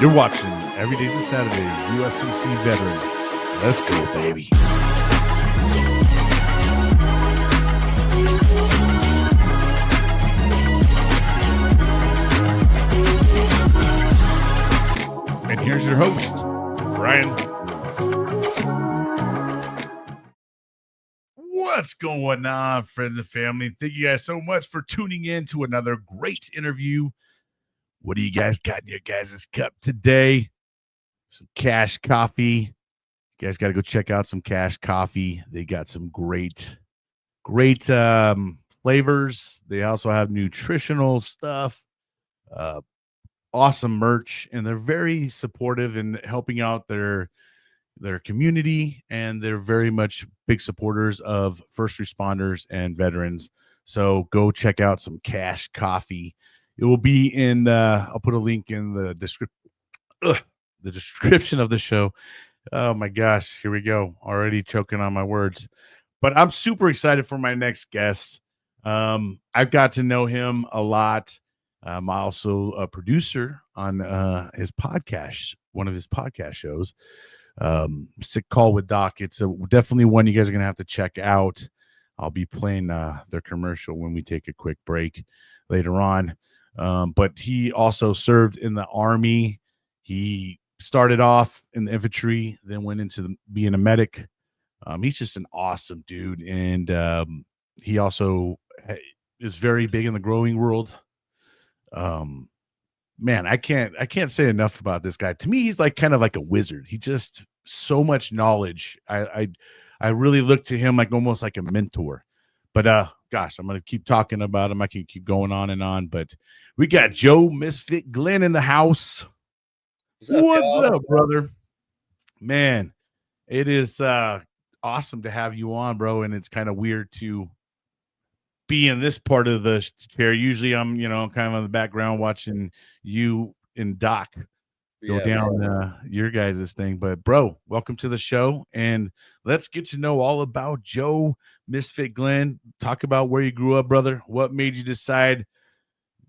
You're watching Every Days and Saturdays, USCC veteran. Let's go, baby. And here's your host, Brian. What's going on, friends and family? Thank you guys so much for tuning in to another great interview. What do you guys got in your guys' cup today? Some Cash Coffee. You guys got to go check out some Cash Coffee. They got some great flavors. They also have nutritional stuff, awesome merch, and they're very supportive in helping out their community, and they're very much big supporters of first responders and veterans. So go check out some Cash Coffee. It will be in I'll put a link in the description of the show. Oh my gosh, here we go. Already choking on my words. But I'm super excited for my next guest. I've got to know him a lot. I'm also a producer on his podcast, one of his podcast shows. Sick Call with Doc. It's definitely one you guys are gonna have to check out. I'll be playing their commercial when we take a quick break later on. But he also served in the Army. He started off in the infantry, then went into being a medic. He's just an awesome dude, and he also is very big in the growing world. Man, I can't say enough about this guy. To me, he's like kind of like a wizard. He just so much knowledge. I really look to him like almost like a mentor. But gosh, I'm gonna keep talking about him. I can keep going on and on. But we got Joe Misfit Glenn in the house. What's up, brother? Man, it is awesome to have you on, bro. And it's kind of weird to be in this part of the chair. Usually I'm, kind of in the background watching you and Doc go down your guys' thing. But bro, welcome to the show. And let's get to know all about Joe Misfit Glenn. Talk about where you grew up, brother. What made you decide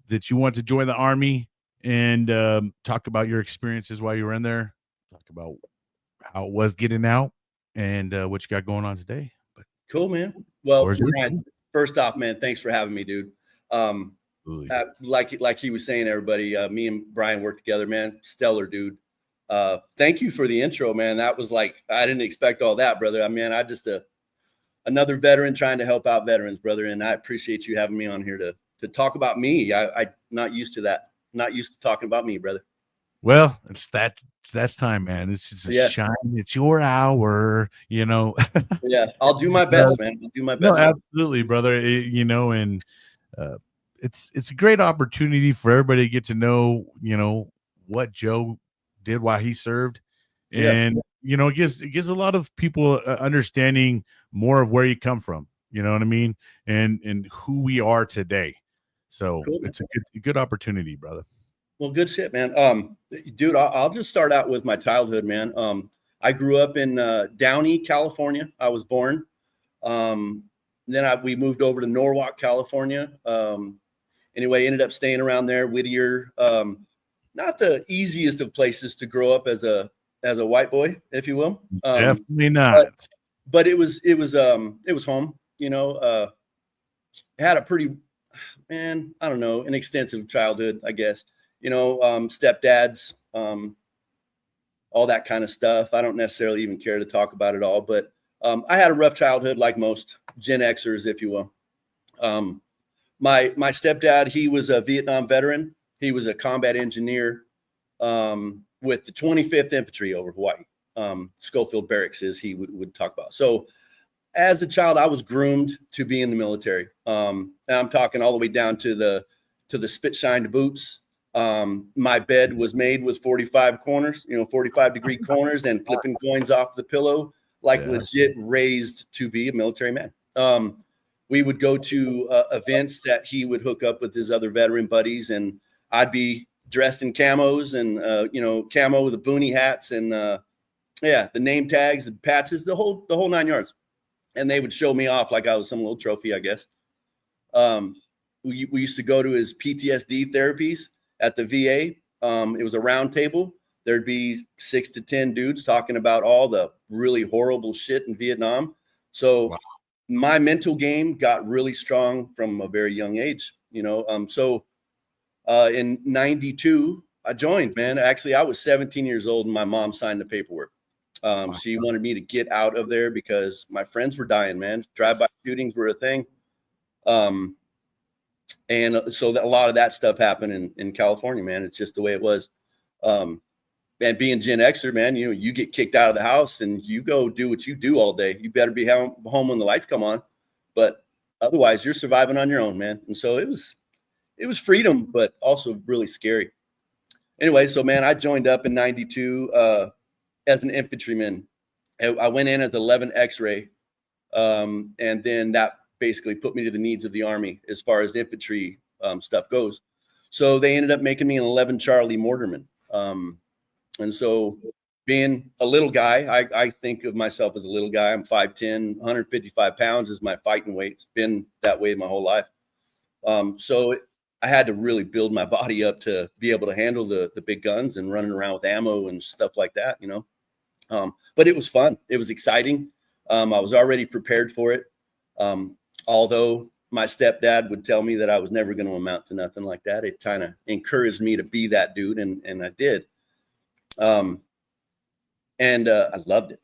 that you want to join the Army, and talk about your experiences while you were in there. Talk about how it was getting out and what you got going on today. But cool, man. Well, Brian, first off, man, thanks for having me, dude. Like he was saying, everybody, me and Brian worked together, man. Stellar, dude. Thank you for the intro, man. That was like, I didn't expect all that, brother. I mean, I just another veteran trying to help out veterans, brother. And I appreciate you having me on here to talk about me. I'm not used to that. Not used to talking about me, brother. Well, it's that time, man. It's just a shine. It's your hour, Yeah, I'll do my best, man. I'll do my best. No, absolutely, brother. And it's a great opportunity for everybody to get to know, what Joe did while he served. And it gives a lot of people understanding more of where you come from, you know what I mean, and who we are today. So cool. It's a good opportunity, brother. Well, good shit, man. Dude, I'll just start out with my childhood, man. I grew up in Downey, California. I was born. Then we moved over to Norwalk, California. Anyway, ended up staying around there. Whittier, not the easiest of places to grow up as a white boy, if you will. Definitely not. But it was home. Had a pretty, man, I don't know, an extensive childhood, I guess. Stepdads, all that kind of stuff. I don't necessarily even care to talk about it all, but I had a rough childhood, like most Gen Xers, if you will. My stepdad, he was a Vietnam veteran. He was a combat engineer with the 25th Infantry over Hawaii. Schofield Barracks is he would talk about. So as a child, I was groomed to be in the military. And I'm talking all the way down to the spit shined boots. My bed was made with 45 corners, 45-degree corners, and flipping coins off the pillow, legit raised to be a military man. We would go to events that he would hook up with his other veteran buddies, and I'd be dressed in camos and, camo with the boonie hats and, the name tags, the patches, the whole 9 yards. And they would show me off like I was some little trophy, I guess. We used to go to his PTSD therapies at the VA. It was a round table. there'd be 6 to 10 dudes talking about all the really horrible shit in Vietnam. So my mental game got really strong from a very young age, you know. So in 92, I joined, man. Actually, I was 17 years old and my mom signed the paperwork. She wanted me to get out of there because my friends were dying, man. Drive-by shootings were a thing. And so that a lot of that stuff happened in California, man. It's just the way it was. And being Gen Xer, man, you know, you get kicked out of the house and you go do what you do all day. You better be home when the lights come on, but otherwise you're surviving on your own, man. And so it was freedom, but also really scary. Anyway, so man, I joined up in 92 as an infantryman. I went in as 11 X-ray, and then that basically put me to the needs of the Army as far as infantry stuff goes. So they ended up making me an 11 Charlie Mortarman. And so being a little guy, I think of myself as a little guy. I'm 5'10", 155 pounds is my fighting weight. It's been that way my whole life. So I had to really build my body up to be able to handle the big guns and running around with ammo and stuff like that, you know. But it was fun. It was exciting. I was already prepared for it. Although my stepdad would tell me that I was never going to amount to nothing like that. It kind of encouraged me to be that dude, and I did. I loved it.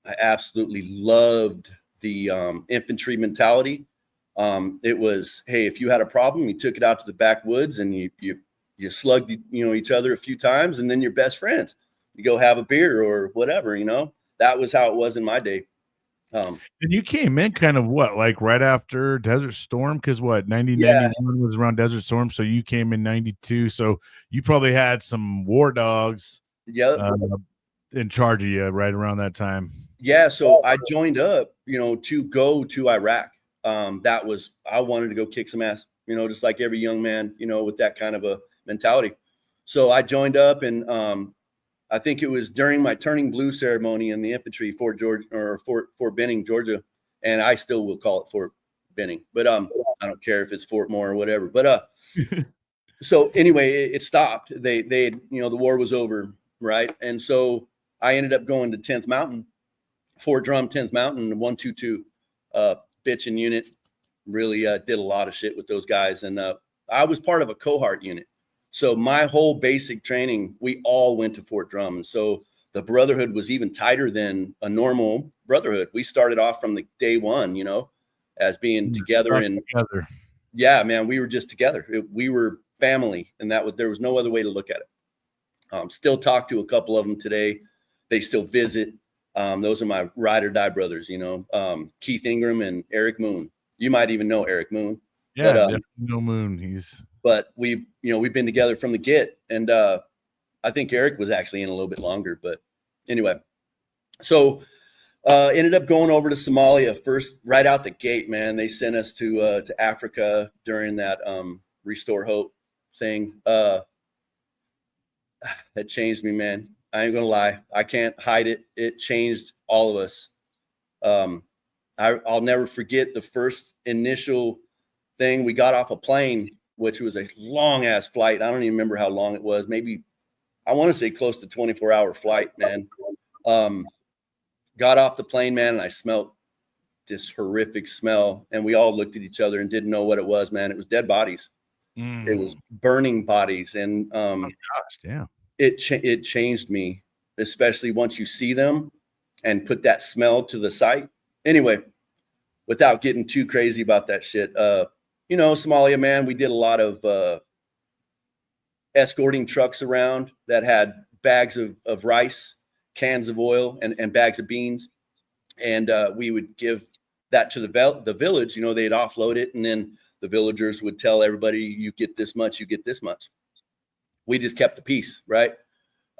I absolutely loved the infantry mentality. It was, hey, if you had a problem, you took it out to the backwoods and you slugged, you know, each other a few times, and then you're best friends. You go have a beer or whatever, you know. That was how it was in my day. And you came in kind of what, like right after Desert Storm? Because what, 91 was around Desert Storm, so you came in 92. So you probably had some war dogs in charge of you right around that time. Yeah, so I joined up, you know, to go to Iraq. That was, I wanted to go kick some ass, you know, just like every young man, you know, with that kind of a mentality. So I joined up, and I think it was during my turning blue ceremony in the infantry, Fort Benning, Georgia, and I still will call it Fort Benning, but I don't care if it's Fort Moore or whatever. But so anyway, it stopped. They you know, the war was over, right? And so I ended up going to 10th Mountain, Fort Drum, 10th Mountain, 122 bitchin' unit. Really did a lot of shit with those guys, and I was part of a cohort unit. So my whole basic training, we all went to Fort Drum. And so the brotherhood was even tighter than a normal brotherhood. We started off from the day one, you know, as being together. And yeah, man, we were just together. We were family, and there was no other way to look at it. Still talk to a couple of them today. They still visit. Those are my ride or die brothers, you know, Keith Ingram and Eric Moon. You might even know Eric Moon. Yeah, definitely know Moon. But we've been together from the get, and I think Eric was actually in a little bit longer. But anyway, so ended up going over to Somalia first, right out the gate, man. They sent us to Africa during that Restore Hope thing. That changed me, man. I ain't gonna lie. I can't hide it. It changed all of us. I'll never forget the first initial thing. We got off a plane, which was a long ass flight. I don't even remember how long it was. Maybe, I want to say close to 24-hour flight, man. Got off the plane, man, and I smelled this horrific smell, and we all looked at each other and didn't know what it was, man. It was dead bodies. It was burning bodies. And oh gosh, damn. It changed me, especially once you see them and put that smell to the sight. Anyway, without getting too crazy about that shit, you know, Somalia, man, we did a lot of escorting trucks around that had bags of rice, cans of oil, and bags of beans. And we would give that to the village. You know, they'd offload it, and then the villagers would tell everybody, you get this much, you get this much. We just kept the peace, right?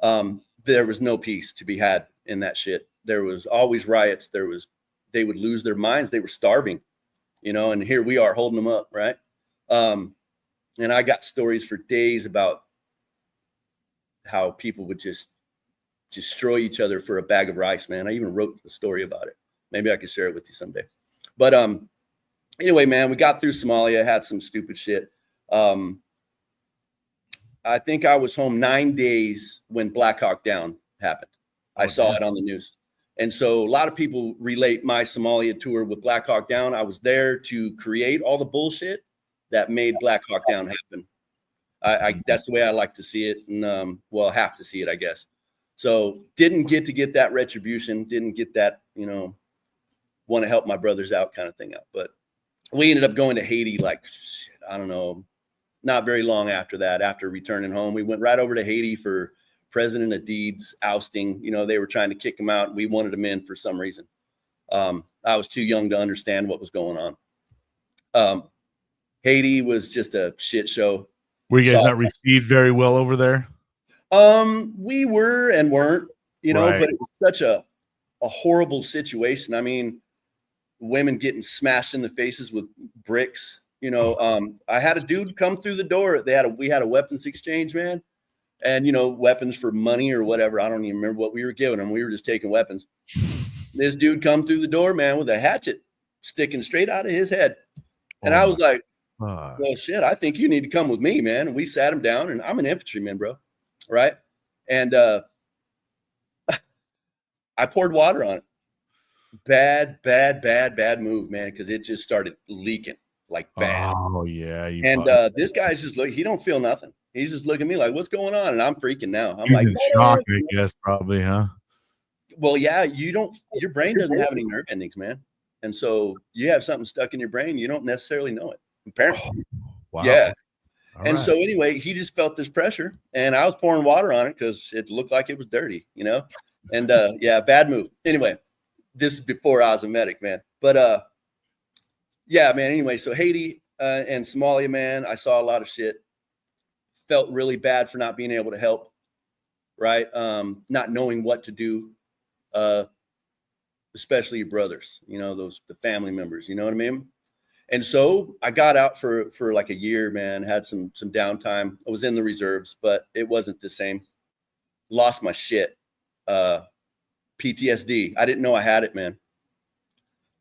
There was no peace to be had in that shit. There was always riots. They would lose their minds. They were starving, you know, and here we are holding them up, right? And I got stories for days about how people would just destroy each other for a bag of rice, man. I even wrote a story about it. Maybe I could share it with you someday. But anyway, man, we got through Somalia, had some stupid shit. I think I was home 9 days when Black Hawk Down happened. I saw it on the news. And so a lot of people relate my Somalia tour with Black Hawk Down. I was there to create all the bullshit that made Black Hawk Down happen. That's the way I like to see it, and well, have to see it, I guess. So didn't get that retribution, didn't get that, want to help my brothers out kind of thing out. But we ended up going to Haiti, like, I don't know, not very long after that. After returning home, we went right over to Haiti for President Adid's ousting. They were trying to kick him out, and we wanted him in for some reason. I was too young to understand what was going on. Haiti was just a shit show. Were you guys not received very well over there? We were and weren't, Right. but it was such a horrible situation. I mean, women getting smashed in the faces with bricks. I had a dude come through the door. We had a weapons exchange, man, and weapons for money or whatever. I don't even remember what we were giving him. We were just taking weapons. This dude come through the door, man, with a hatchet sticking straight out of his head, and I was like, well, shit, I think you need to come with me, man. And we sat him down, and I'm an infantryman, bro. Right. And I poured water on it. Bad move, man, because it just started leaking like bad. Oh, yeah. And this guy's just he don't feel nothing. He's just looking at me like, what's going on? And I'm freaking now. I'm like, in shock, I guess, probably, huh? Well, yeah, your brain doesn't have any nerve endings, man. And so you have something stuck in your brain. You don't necessarily know it. Apparently. Wow. Yeah. All so anyway, he just felt this pressure, and I was pouring water on it because it looked like it was dirty, and yeah, bad move. Anyway, this is before I was a medic, man. But yeah, man. Anyway, so Haiti and Somalia, man, I saw a lot of shit. Felt really bad for not being able to help, right? Not knowing what to do, especially your brothers, the family members, you know what I mean? And so I got out for like a year, man, had some downtime. I was in the reserves, but it wasn't the same. Lost my shit. PTSD. I didn't know I had it, man.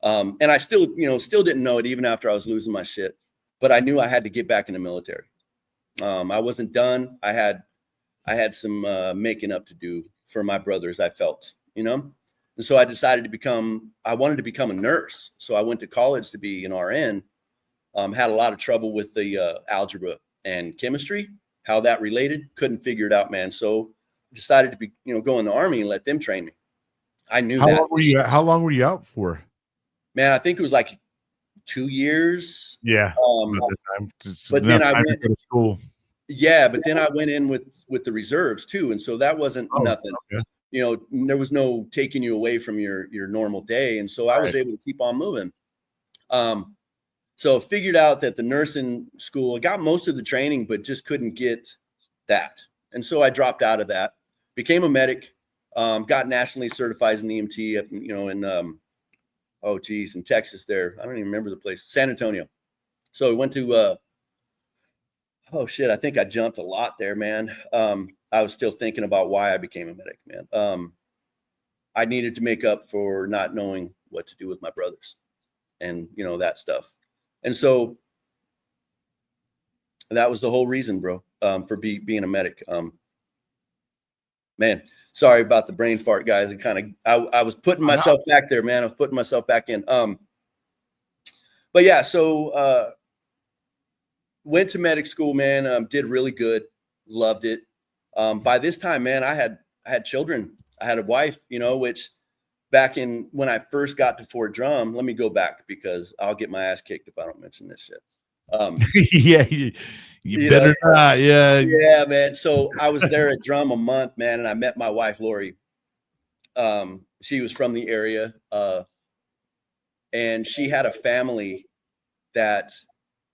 And I still didn't know it even after I was losing my shit, but I knew I had to get back in the military. I wasn't done. I had some making up to do for my brothers, I felt, And so I decided I wanted to become a nurse. So I went to college to be an RN. Had a lot of trouble with the algebra and chemistry, how that related. Couldn't figure it out, man. So decided to go in the Army and let them train me. I knew that. How long were you out for? Man, I think it was like 2 years. Yeah. But then I went to school. Yeah, but then I went in with the reserves too. And so that wasn't nothing. Okay. There was no taking you away from your normal day. And so I was able to keep on moving. So figured out that the nursing school, I got most of the training, but just couldn't get that. And so I dropped out of that, became a medic, got nationally certified as an EMT, in Texas there. I don't even remember the place, San Antonio. So we went to, I think I jumped a lot there, man. I was still thinking about why I became a medic, man. I needed to make up for not knowing what to do with my brothers and, that stuff. And so that was the whole reason, bro, for being a medic. Man, sorry about the brain fart, guys. It I was putting myself back there, man. I was putting myself back in. But yeah, so went to medic school, man. Did really good. Loved it. By this time, man, I had children. I had a wife, which back in when I first got to Fort Drum, let me go back because I'll get my ass kicked if I don't mention this shit. Yeah, you better not. Yeah. Yeah, man. So I was there at Drum a month, man, and I met my wife, Lori. She was from the area, and she had a family that,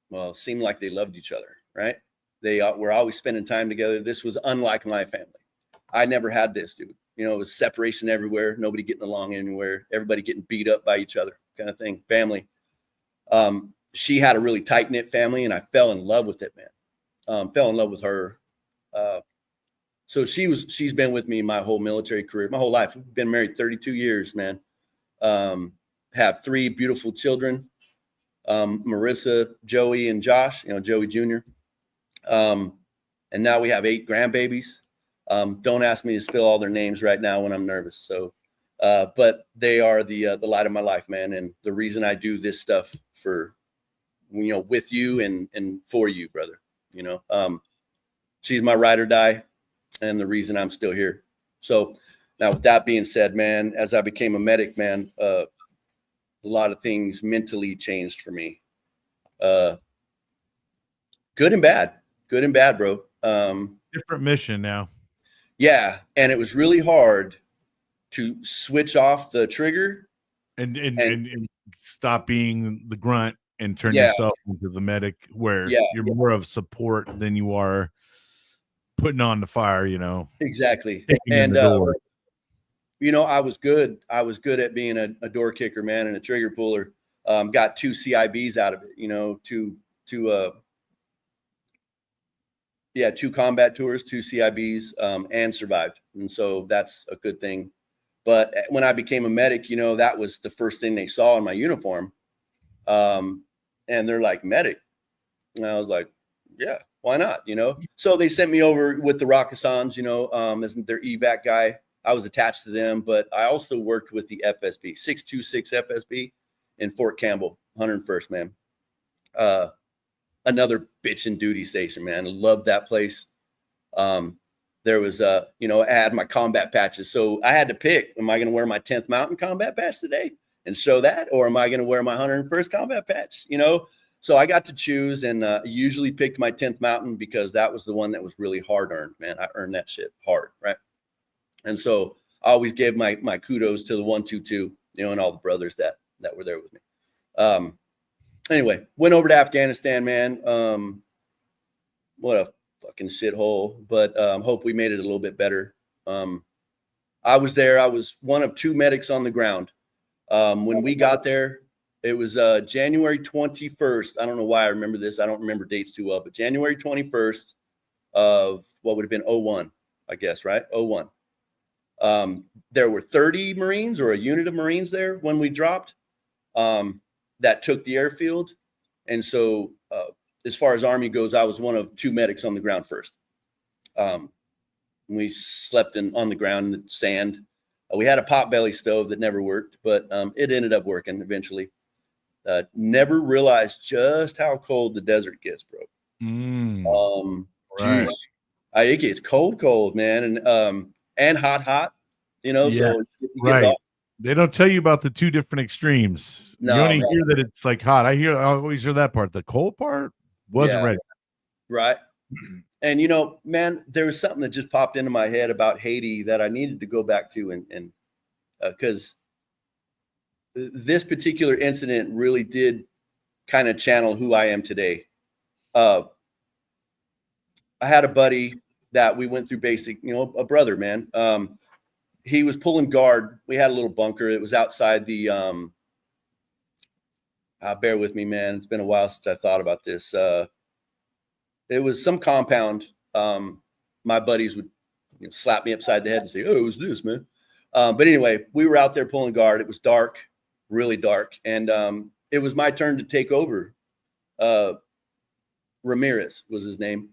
well, seemed like they loved each other, right? They were always spending time together. This was unlike my family. I never had this, dude. It was separation everywhere. Nobody getting along anywhere. Everybody getting beat up by each other kind of thing. Family. She had a really tight-knit family, and I fell in love with it, man. Fell in love with her. So she's been with me my whole military career, my whole life. We've been married 32 years, man. Have 3 beautiful children. Marissa, Joey, and Josh, Joey Jr. And and now we have 8 grandbabies. Don't ask me to spill all their names right now when I'm nervous. So, but they are the light of my life, man, and the reason I do this stuff for, with you and for you, brother. She's my ride or die, and the reason I'm still here. So now, with that being said, man, as I became a medic, man, a lot of things mentally changed for me. Good and bad, bro. Different mission now. Yeah, and it was really hard to switch off the trigger and stop being the grunt and turn Yeah. yourself into the medic, where Yeah. you're more of support than you are putting on the fire. Exactly. Kicking in And the door. I was good at being a door kicker, man, and a trigger puller. Got 2 CIBs out of it. 2 combat tours, 2 CIBs, and survived. And so that's a good thing. But when I became a medic, that was the first thing they saw in my uniform. And they're like, medic. And I was like, yeah, why not? So they sent me over with the Rakkasans, as their evac guy. I was attached to them, but I also worked with the FSB, 626 FSB in Fort Campbell, 101st, man. Another bitchin' duty station, man. I loved that place. There was, I had my combat patches. So I had to pick, am I going to wear my 10th Mountain combat patch today and show that? Or am I going to wear my 101st combat patch? So I got to choose, and usually picked my 10th Mountain because that was the one that was really hard earned, man. I earned that shit hard, right? And so I always gave my kudos to the 122, and all the brothers that were there with me. Anyway, went over to Afghanistan, man. What a fucking shithole, but hope we made it a little bit better. I was there. I was one of 2 medics on the ground. When we got there, it was January 21st. I don't know why I remember this. I don't remember dates too well, but January 21st of what would have been 01, I guess, right? 01. There were 30 Marines or a unit of Marines there when we dropped that took the airfield. And so as far as Army goes, I was one of 2 medics on the ground first. We slept on the ground in the sand. We had a potbelly stove that never worked, but it ended up working eventually. Never realized just how cold the desert gets, bro. Right. Geez, it gets cold, man, and hot. Yes, so right. They don't tell you about the 2 different extremes. No, you only hear that it's like hot. I always hear that part. The cold part wasn't ready. Right. And man, there was something that just popped into my head about Haiti that I needed to go back to, and because this particular incident really did kind of channel who I am today. I had a buddy that we went through basic, a brother, man. He was pulling guard. We had a little bunker. It was outside the, bear with me, man. It's been a while since I thought about this. It was some compound. My buddies would slap me upside the head and say, "Oh, it was this, man." But anyway, we were out there pulling guard. It was dark, really dark. And it was my turn to take over. Ramirez was his name.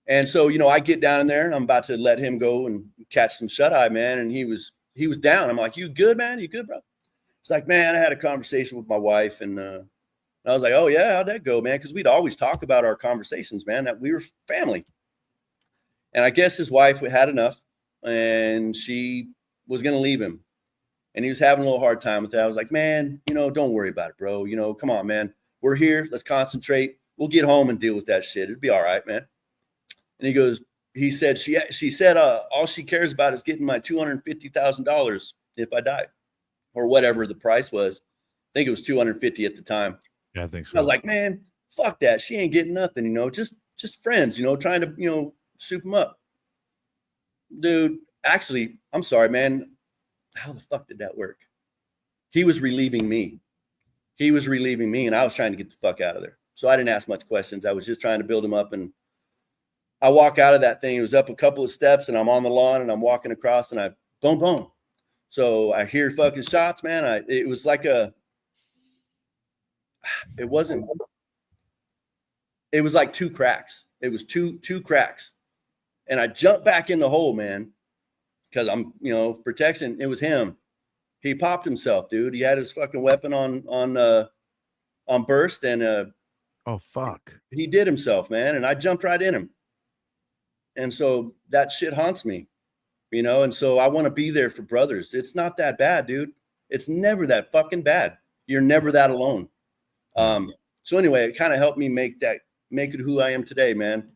And so, I get down in there and I'm about to let him go and catch some shut-eye, man. And he was down. I'm like, "You good, man? You good, bro?" It's like, "Man, I had a conversation with my wife." And I was like, "Oh yeah, how'd that go, man?" Because we'd always talk about our conversations, man, that we were family. And I guess his wife had enough and she was going to leave him. And he was having a little hard time with that. I was like, "Man, don't worry about it, bro. Come on, man. We're here. Let's concentrate. We'll get home and deal with that shit. It'd be all right, man." And he said, she said, all she cares about is getting my $250,000 if I die, or whatever the price was. I think it was 250 at the time. Yeah, I think so. I was like, "Man, fuck that. She ain't getting nothing, just friends, trying to, soup them up." Dude, actually, I'm sorry, man. How the fuck did that work? He was relieving me. And I was trying to get the fuck out of there. So I didn't ask much questions. I was just trying to build him up. And I walk out of that thing. It was up a couple of steps and I'm on the lawn and I'm walking across and I boom, boom. So I hear fucking shots, man. It was like it was like 2 cracks. It was two cracks. And I jumped back in the hole, man, because I'm, protection. It was him. He popped himself, dude. He had his fucking weapon on burst, and oh fuck, he did himself, man. And I jumped right in him. And so that shit haunts me, and so I want to be there for brothers. It's not that bad, dude. It's never that fucking bad. You're never that alone. So anyway, it kind of helped me make it who I am today, man.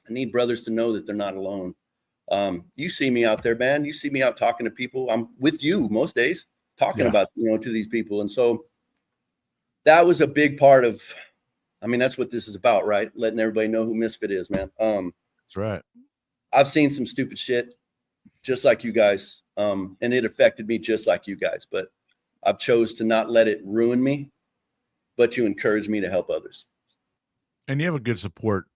I need brothers to know that they're not alone. You see me out there, man. You see me out talking to people. I'm with you most days talking about, to these people. And so that was a big part of, that's what this is about, right? Letting everybody know who Misfit is, man. That's right. I've seen some stupid shit just like you guys. And it affected me just like you guys, but I've chose to not let it ruin me, but to encourage me to help others. And you have a good support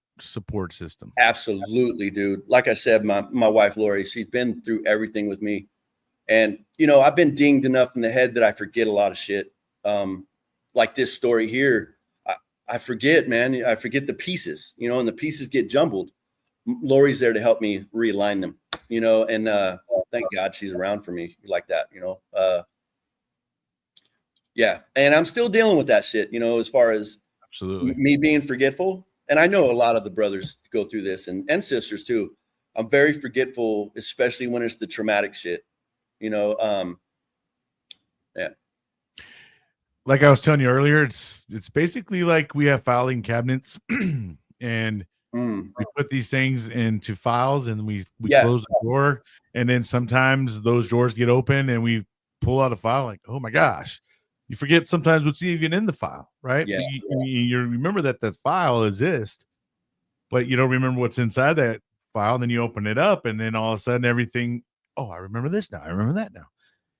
system. Absolutely, dude. Like I said, my wife, Lori, she's been through everything with me. And, I've been dinged enough in the head that I forget a lot of shit. Like this story here, I forget, man. I forget the pieces, and the pieces get jumbled. Lori's there to help me realign them, and thank God she's around for me like that, yeah. And I'm still dealing with that shit, as far as absolutely me being forgetful. And I know a lot of the brothers go through this and sisters too. I'm very forgetful, especially when it's the traumatic shit, yeah. Like I was telling you earlier, it's basically like we have filing cabinets and we put these things into files and we close the door. And then sometimes those drawers get open and we pull out a file like, oh my gosh, you forget sometimes what's even in the file, right? Yeah. You remember that file exists, but you don't remember what's inside that file. And then you open it up and then all of a sudden everything, oh, I remember this now. I remember that now.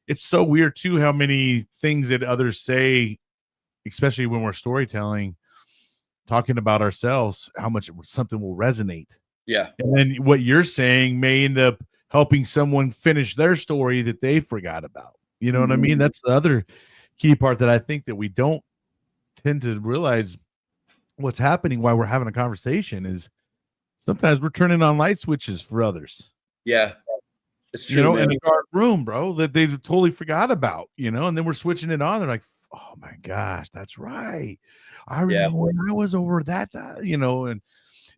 It's so weird too, how many things that others say, especially when we're storytelling, talking about ourselves, how much something will resonate. Yeah. And then what you're saying may end up helping someone finish their story that they forgot about. You know what I mean? That's the other key part that I think that we don't tend to realize what's happening while we're having a conversation is sometimes we're turning on light switches for others. Yeah. It's true, in a dark room, bro, that they totally forgot about, and then we're switching it on. They're like, oh my gosh, that's right. I remember when I was over that, and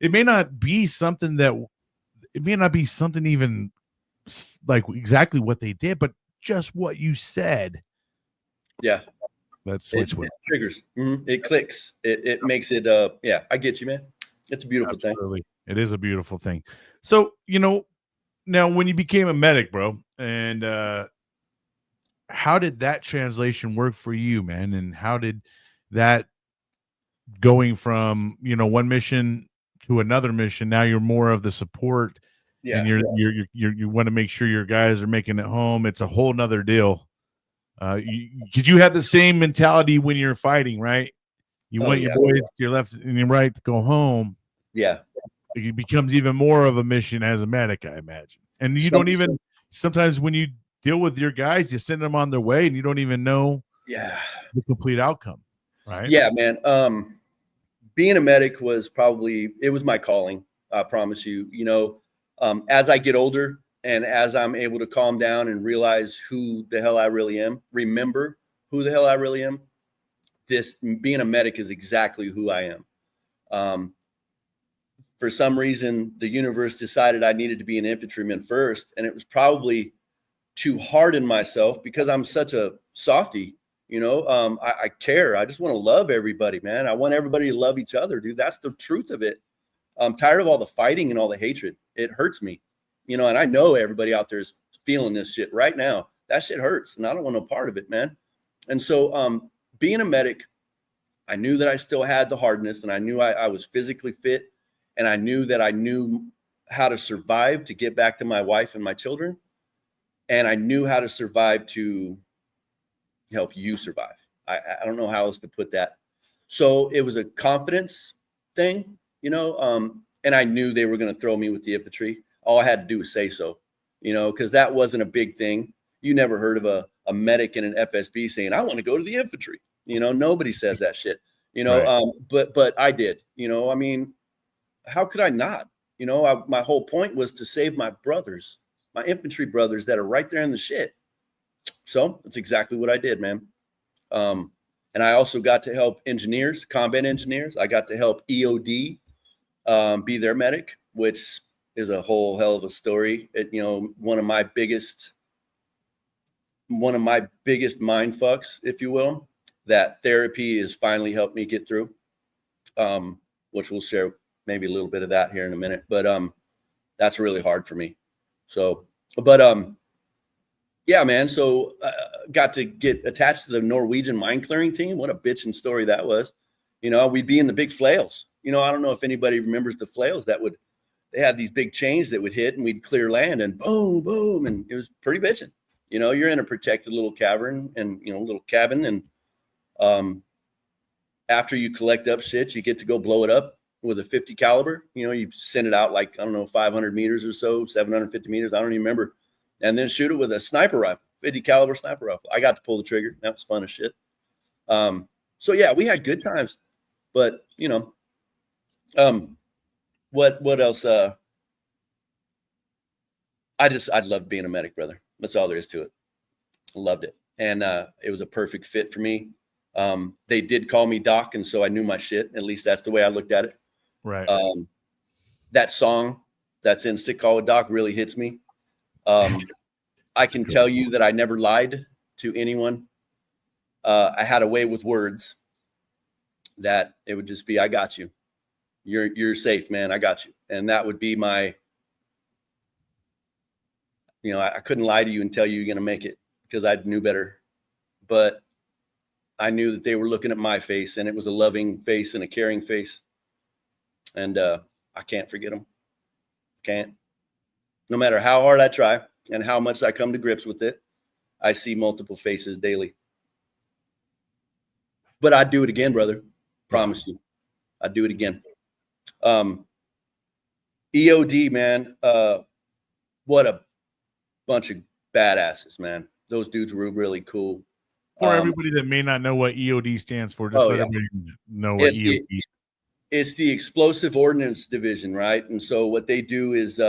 it may not be something even like exactly what they did, but just what you said. Yeah. That switch it triggers. It clicks. It makes it, yeah, I get you, man. It's a beautiful thing. It is a beautiful thing. So, now, when you became a medic, bro, and how did that translation work for you, man? And how did that going from one mission to another mission? Now you're more of the support, and you want to make sure your guys are making it home. It's a whole nother deal. Because you have the same mentality when you're fighting, right? You want your boys to your left and your right to go home. Yeah. It becomes even more of a mission as a medic, I imagine. And you don't even, sometimes when you deal with your guys, you send them on their way and you don't even know the complete outcome, right? Yeah, man. Being a medic was it was my calling. I promise you, as I get older and as I'm able to calm down and realize who the hell I really am, remember who the hell I really am, being a medic is exactly who I am. For some reason, the universe decided I needed to be an infantryman first. And it was probably to harden myself because I'm such a softie, I care. I just want to love everybody, man. I want everybody to love each other, dude. That's the truth of it. I'm tired of all the fighting and all the hatred. It hurts me, and I know everybody out there is feeling this shit right now. That shit hurts. And I don't want no part of it, man. And so, being a medic, I knew that I still had the hardness and I knew I was physically fit. And I knew that I knew how to survive to get back to my wife and my children. And I knew how to survive to help you survive. I don't know how else to put that. So it was a confidence thing, and I knew they were going to throw me with the infantry. All I had to do was say so, because that wasn't a big thing. You never heard of a medic in an FSB saying, I want to go to the infantry. Nobody says that shit, Right. But I did, how could I not? You know, my whole point was to save my brothers, my infantry brothers that are right there in the shit. So that's exactly what I did, man. And I also got to help engineers, combat engineers. I got to help EOD be their medic, which is a whole hell of a story. You know, one of my biggest mind fucks, if you will, that therapy has finally helped me get through, which we'll share maybe a little bit of that here in a minute. But that's really hard for me. So, but yeah, man. So got to get attached to the Norwegian mine clearing team. What a bitching story that was. You know, we'd be in the big flails. You know, I don't know if anybody remembers the flails they had these big chains that would hit and we'd clear land and boom, boom. And it was pretty bitching. You know, you're in a protected little cavern and, you know, little cabin. And after you collect up shit, you get to go blow it up with a 50 caliber. You know, you send it out like, I don't know, 500 meters or so, 750 meters. I don't even remember. And then shoot it with a sniper rifle, 50 caliber sniper rifle. I got to pull the trigger. That was fun as shit. So yeah, we had good times, but you know, what else? I loved being a medic, brother. That's all there is to it. I loved it. And it was a perfect fit for me. They did call me Doc. And so I knew my shit. At least that's the way I looked at it. Right. That song that's in Sick Call with Doc really hits me. I can tell you that I never lied to anyone. I had a way with words that it would just be, I got you. You're safe, man. I got you. And that would be my, you know, I couldn't lie to you and tell you you're going to make it because I knew better. But I knew that they were looking at my face and it was a loving face and a caring face. And I can't forget them. Can't. No matter how hard I try and how much I come to grips with it, I see multiple faces daily. But I'd do it again, brother. Promise you. I'd do it again. EOD, man. What a bunch of badasses, man. Those dudes were really cool. For everybody that may not know what EOD stands for, just let everybody know what EOD is. It's the Explosive Ordnance Division, right? And so what they do is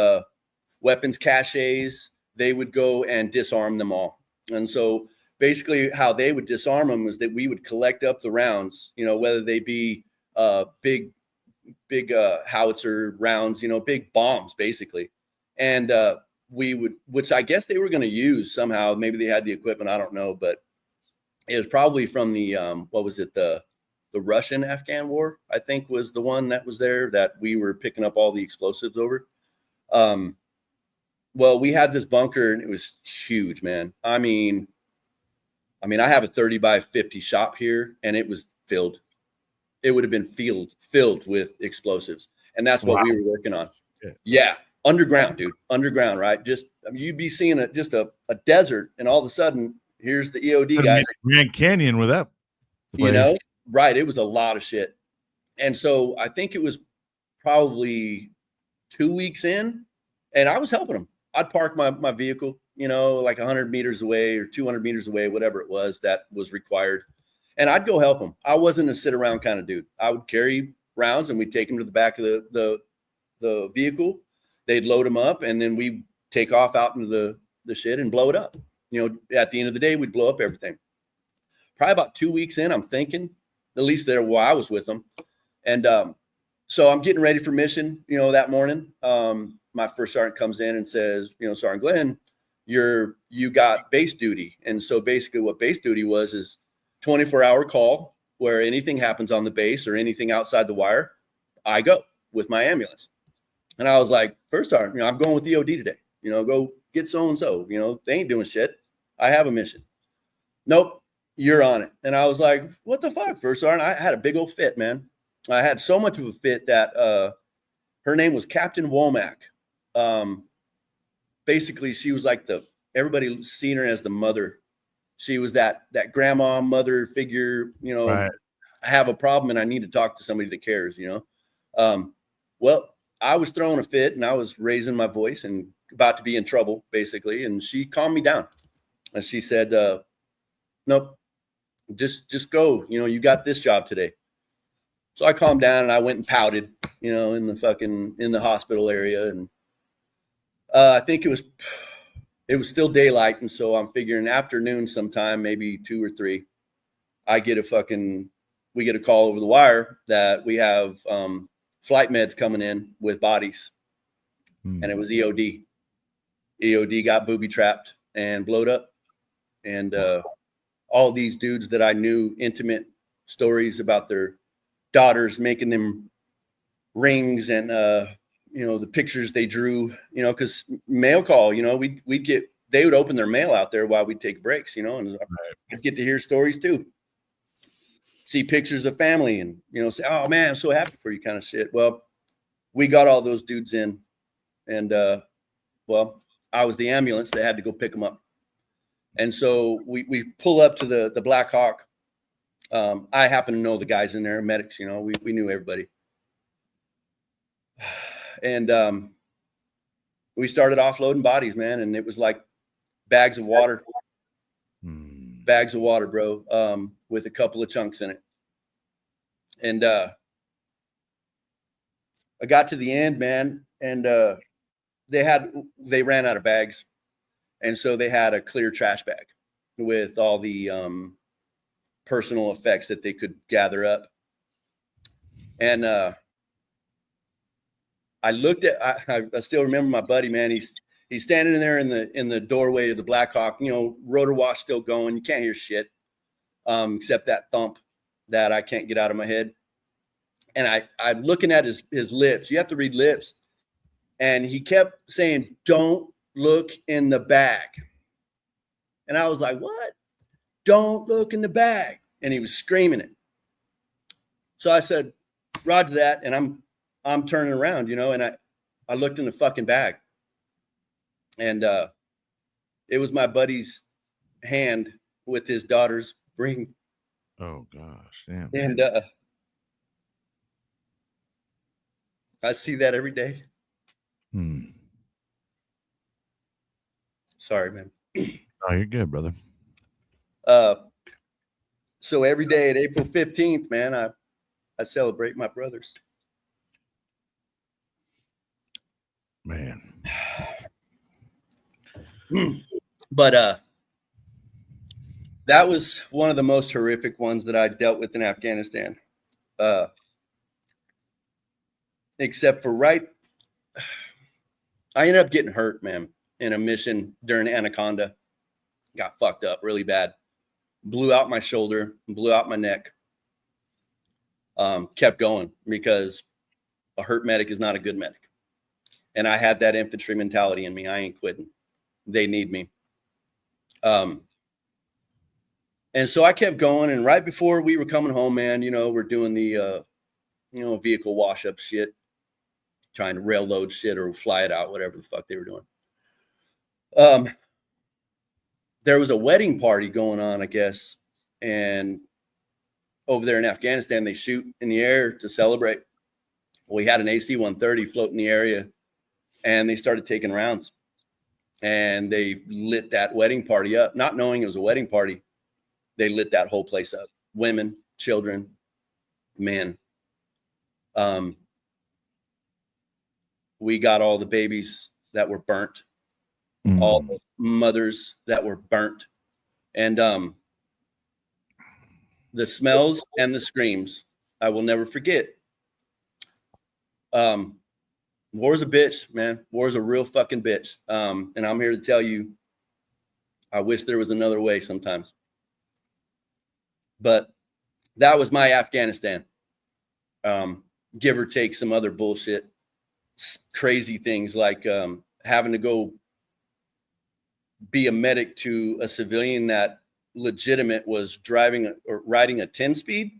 weapons caches, they would go and disarm them all. And so basically how they would disarm them was that we would collect up the rounds, you know, whether they be big howitzer rounds, you know, big bombs basically. And we would, which I guess they were going to use somehow. Maybe they had the equipment. I don't know, but it was probably from the, what was it? The Russian-Afghan war, I think was the one that was there that we were picking up all the explosives over. Well, we had this bunker and it was huge, man. I mean, I have a 30 by 50 shop here and it was filled. It would have been filled with explosives. And that's what we were working on. Yeah. Underground, dude. Underground, right? Just, you'd be seeing just a desert and all of a sudden here's the EOD guys. Grand Canyon with that place. You know, right. It was a lot of shit. And so I think it was probably 2 weeks in and I was helping them. I'd park my vehicle, you know, like 100 meters away or 200 meters away, whatever it was that was required. And I'd go help them. I wasn't a sit around kind of dude. I would carry rounds and we'd take them to the back of the vehicle. They'd load them up and then we take off out into the shit and blow it up. You know, at the end of the day, we'd blow up everything. Probably about 2 weeks in, I'm thinking, at least there while I was with them. And so I'm getting ready for mission, you know, that morning. My first sergeant comes in and says, you know, Sergeant Glenn, you got base duty. And so basically what base duty was is 24-hour call where anything happens on the base or anything outside the wire, I go with my ambulance. And I was like, first sergeant, you know, I'm going with the OD today, you know, go get so-and-so, you know, they ain't doing shit. I have a mission. Nope, you're on it. And I was like, what the fuck, first sergeant? I had a big old fit, man. I had so much of a fit that her name was Captain Womack. Basically, she was like everybody seen her as the mother. She was that grandma mother figure, you know, right. I have a problem and I need to talk to somebody that cares, you know? Well, I was throwing a fit and I was raising my voice and about to be in trouble basically. And she calmed me down and she said, nope, just go, you know, you got this job today. So I calmed down and I went and pouted, you know, in the hospital area. And I think it was still daylight. And so I'm figuring afternoon sometime, maybe 2 or 3, we get a call over the wire that we have flight meds coming in with bodies. And it was EOD. EOD got booby trapped and blowed up. And all these dudes that I knew, intimate stories about their daughters making them rings and you know, the pictures they drew, you know, because mail call, you know, they would open their mail out there while we'd take breaks, you know, and I'd get to hear stories too. See pictures of family and, you know, say, oh man, I'm so happy for you kind of shit. Well, we got all those dudes in, and well, I was the ambulance that had to go pick them up. And so we pull up to the Black Hawk. I happen to know the guys in there, medics, you know, we knew everybody. And we started offloading bodies, man. And it was like bags of water, bro, with a couple of chunks in it. And I got to the end, man, and they ran out of bags. And so they had a clear trash bag with all the personal effects that they could gather up. And I looked at, I still remember my buddy, man. He's standing in there in the doorway of the Black Hawk, you know, rotor wash still going. You can't hear shit except that thump that I can't get out of my head. And I'm looking at his lips. You have to read lips. And he kept saying, don't look in the bag. And I was like, what? Don't look in the bag. And he was screaming it. So I said, roger that. And I'm turning around, you know, and I looked in the fucking bag. And it was my buddy's hand with his daughter's ring. Oh gosh, damn. And I see that every day. Sorry, man. Oh, you're good, brother. So every day at April 15th, man, I celebrate my brothers. Man. But that was one of the most horrific ones that I dealt with in Afghanistan. Except for I ended up getting hurt, man, in a mission during Anaconda. Got fucked up really bad. Blew out my shoulder, blew out my neck. Kept going because a hurt medic is not a good medic. And I had that infantry mentality in me. I ain't quitting. They need me. And so I kept going. And right before we were coming home, man, you know, we're doing the, you know, vehicle wash up shit, trying to rail load shit or fly it out, whatever the fuck they were doing. There was a wedding party going on, I guess. And over there in Afghanistan, they shoot in the air to celebrate. We had an AC-130 float in the area, and they started taking rounds. And they lit that wedding party up, not knowing it was a wedding party. They lit that whole place up. Women, children, men. We got all the babies that were burnt, all the mothers that were burnt. And the smells and the screams, I will never forget. War's a bitch, man. War's a real fucking bitch. And I'm here to tell you, I wish there was another way sometimes. But that was my Afghanistan. Give or take some other bullshit, crazy things like having to go be a medic to a civilian that legitimate was driving or riding a 10-speed.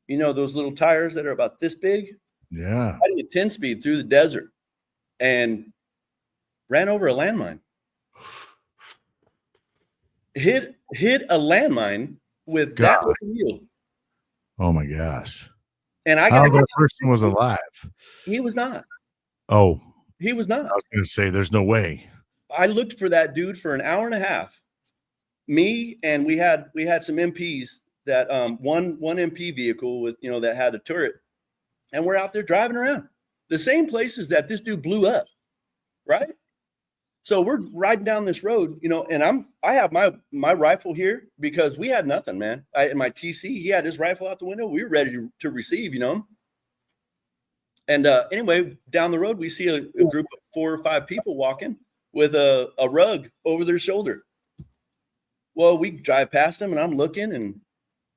You know, those little tires that are about this big? Yeah. Riding a 10-speed through the desert and ran over a landmine. Hit a landmine with that wheel. Oh my gosh. And I got that person was alive. He was not. Oh. He was not. I was going to say there's no way. I looked for that dude for an hour and a half. Me and we had some MPs that one MP vehicle with, you know, that had a turret, and we're out there driving around the same places that this dude blew up, right? So we're riding down this road, you know, and I have my rifle here because we had nothing, man. In my TC, he had his rifle out the window. We were ready to receive, you know. And anyway, down the road, we see a group of 4 or 5 people walking with a rug over their shoulder. Well, we drive past them, and I'm looking, and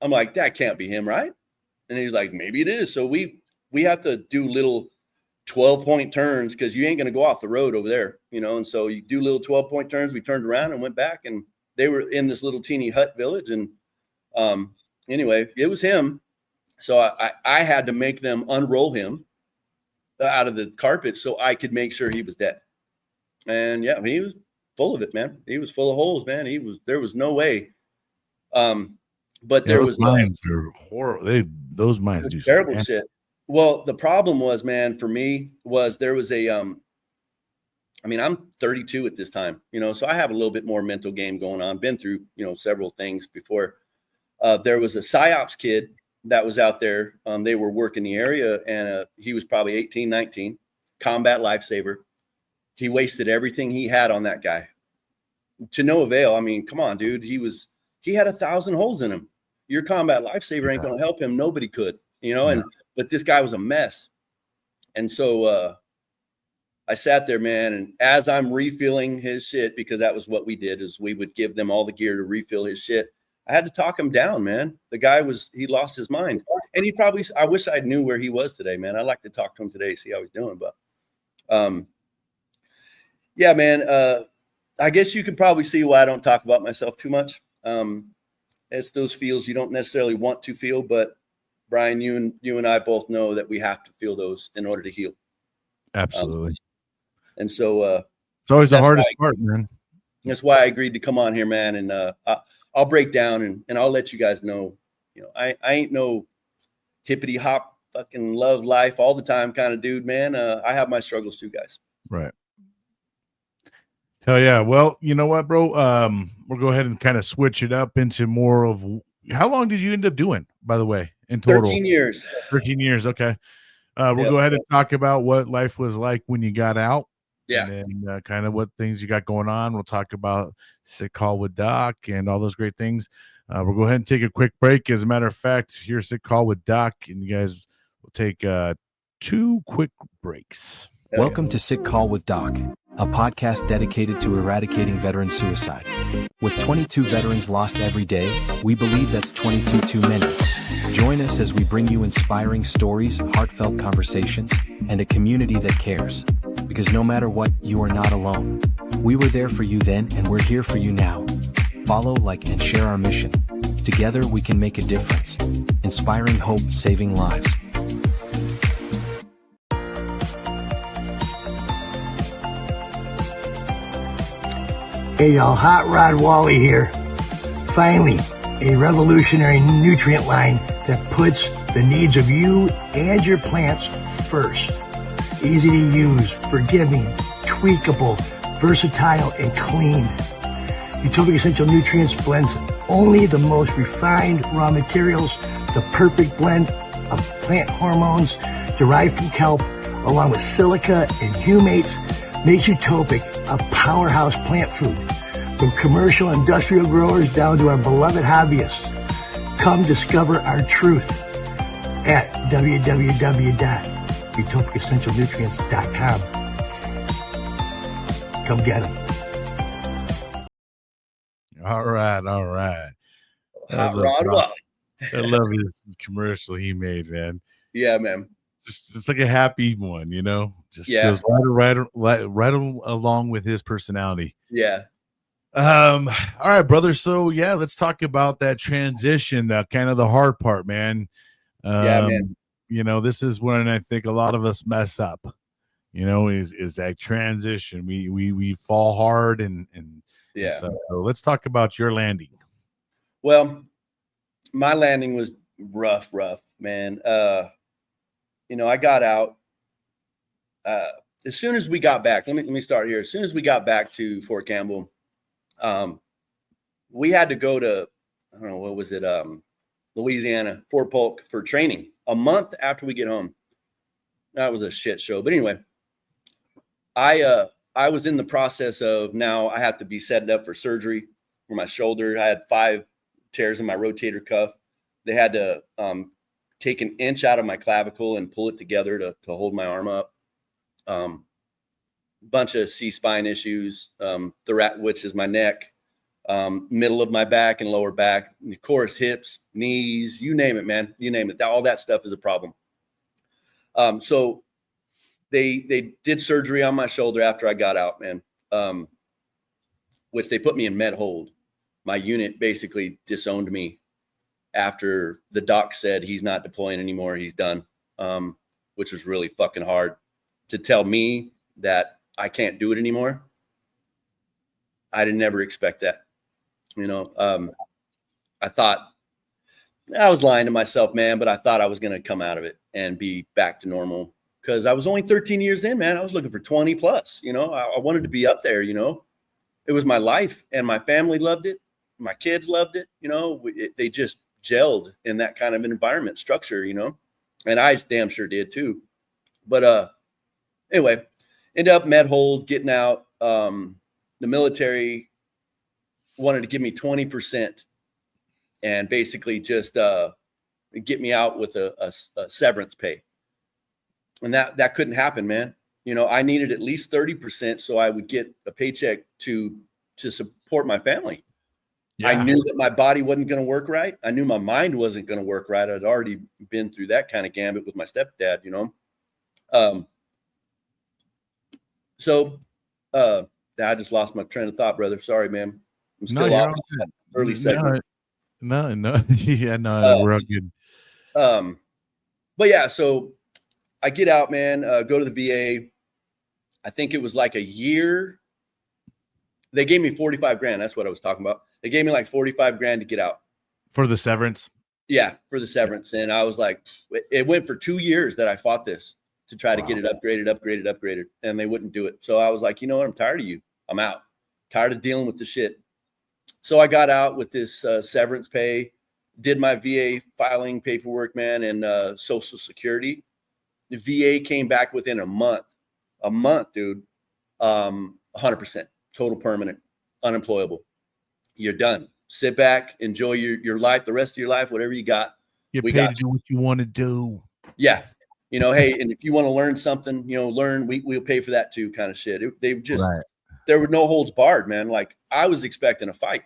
I'm like, that can't be him, right? And he's like, maybe it is. So we have to do little 12-point turns because you ain't going to go off the road over there, you know. And so you do little 12-point turns. We turned around and went back, and they were in this little teeny hut village. And anyway, it was him. So I had to make them unroll him out of the carpet so I could make sure he was dead. And yeah, he was full of it, man. He was full of holes, man. There was no way. But there was mines are horrible. Those mines do terrible shit. Well, the problem was, man, for me was there was a, I mean, I'm 32 at this time, you know, so I have a little bit more mental game going on, been through, you know, several things before. There was a PsyOps kid that was out there. They were working the area, and he was probably 18, 19, combat lifesaver. He wasted everything he had on that guy to no avail. I mean, come on, dude. He had 1,000 holes in him. Your combat lifesaver ain't going to help him. Nobody could, you know, but this guy was a mess. And so I sat there, man, and as I'm refilling his shit, because that was what we did, is we would give them all the gear to refill his shit. I had to talk him down, man. The guy he lost his mind. And I wish I knew where he was today, man. I'd like to talk to him today, see how he's doing. But yeah, man, I guess you can probably see why I don't talk about myself too much. It's those feels you don't necessarily want to feel, but Brian, you and I both know that we have to feel those in order to heal. Absolutely. And so it's always the hardest part, man. That's why I agreed to come on here, man. And I'll break down and I'll let you guys know, you know, I ain't no hippity hop fucking love life all the time kind of dude, man. I have my struggles too, guys. Right. Hell yeah. Well, you know what, bro? We'll go ahead and kind of switch it up into more of, how long did you end up doing, by the way, in total? 13 years. 13 years. Okay. We'll go ahead and talk about what life was like when you got out. Yeah. And then kind of what things you got going on. We'll talk about Sick Call with Doc and all those great things. We'll go ahead and take a quick break. As a matter of fact, here's Sick Call with Doc, and you guys will take 2 quick breaks. Welcome to Sick Call with Doc, a podcast dedicated to eradicating veteran suicide. With 22 veterans lost every day, we believe that's 22 too many. Join us as we bring you inspiring stories, heartfelt conversations, and a community that cares. Because no matter what, you are not alone. We were there for you then, and we're here for you now. Follow, like, and share our mission. Together, we can make a difference. Inspiring hope, saving lives. Hey y'all, Hot Rod Wally here. Finally, a revolutionary nutrient line that puts the needs of you and your plants first. Easy to use, forgiving, tweakable, versatile, and clean. Utopic Essential Nutrients blends only the most refined raw materials, the perfect blend of plant hormones derived from kelp, along with silica and humates, makes Utopic a powerhouse plant food. From commercial industrial growers down to our beloved hobbyists. Come discover our truth at www.utopicessentialnutrients.com. Come get them. All right. Hot Rod Wally. I love his commercial he made, man. Yeah, man. It's like a happy one, you know. Just goes right along with his personality. Yeah. All right, brother. So yeah, let's talk about that transition, kind of the hard part, man. Yeah, man. You know, this is when I think a lot of us mess up. You know, is that transition? We fall hard and yeah. So let's talk about your landing. Well, my landing was rough, man. You know, I got out as soon as we got back. Let me start here. As soon as we got back to Fort Campbell, we had to go to, I don't know, what was it? Louisiana, Fort Polk for training a month after we get home. That was a shit show. But anyway, I was in the process of, now I have to be set up for surgery for my shoulder. I had 5 tears in my rotator cuff. They had to take an inch out of my clavicle and pull it together to hold my arm up. Bunch of C-spine issues, which is my neck, middle of my back and lower back, and of course, hips, knees, you name it, man, you name it. All that stuff is a problem. So they did surgery on my shoulder after I got out, man, which they put me in med hold. My unit basically disowned me after the doc said he's not deploying anymore. He's done, which was really fucking hard to tell me that I can't do it anymore. I didn't ever expect that. I thought I was lying to myself, man, but I thought I was going to come out of it and be back to normal because I was only 13 years in, man. I was looking for 20 plus, I wanted to be up there, it was my life and my family loved it. My kids loved it. They just gelled in that kind of environment structure, and I damn sure did too. But anyway, ended up med hold, getting out. The military wanted to give me 20% and basically just get me out with a severance pay. And that couldn't happen, man. I needed at least 30% so I would get a paycheck to support my family. Yeah. I knew that my body wasn't going to work right. I knew my mind wasn't going to work right. I'd already been through that kind of gambit with my stepdad, So I just lost my train of thought, brother. Sorry, man. I'm still off that early segment. No. Yeah, no, we're all good. But yeah, so I get out, man, go to the VA. I think it was like a year. They gave me 45 grand. That's what I was talking about. They gave me like 45 grand to get out. For the severance? Yeah, for the severance. And I was like, it went for 2 years that I fought this to try to get it upgraded. And they wouldn't do it. So I was like, you know what? I'm tired of you. I'm out. Tired of dealing with the shit. So I got out with this severance pay, did my VA filing paperwork, man, and Social Security. The VA came back within a month, dude, 100%, total permanent, unemployable. You're done. Sit back, enjoy your life, the rest of your life, whatever you got. Get paid to do what you want to do. Yeah. Hey, and if you want to learn something, learn, we'll pay for that too, kind of shit. There were no holds barred, man. Like I was expecting a fight.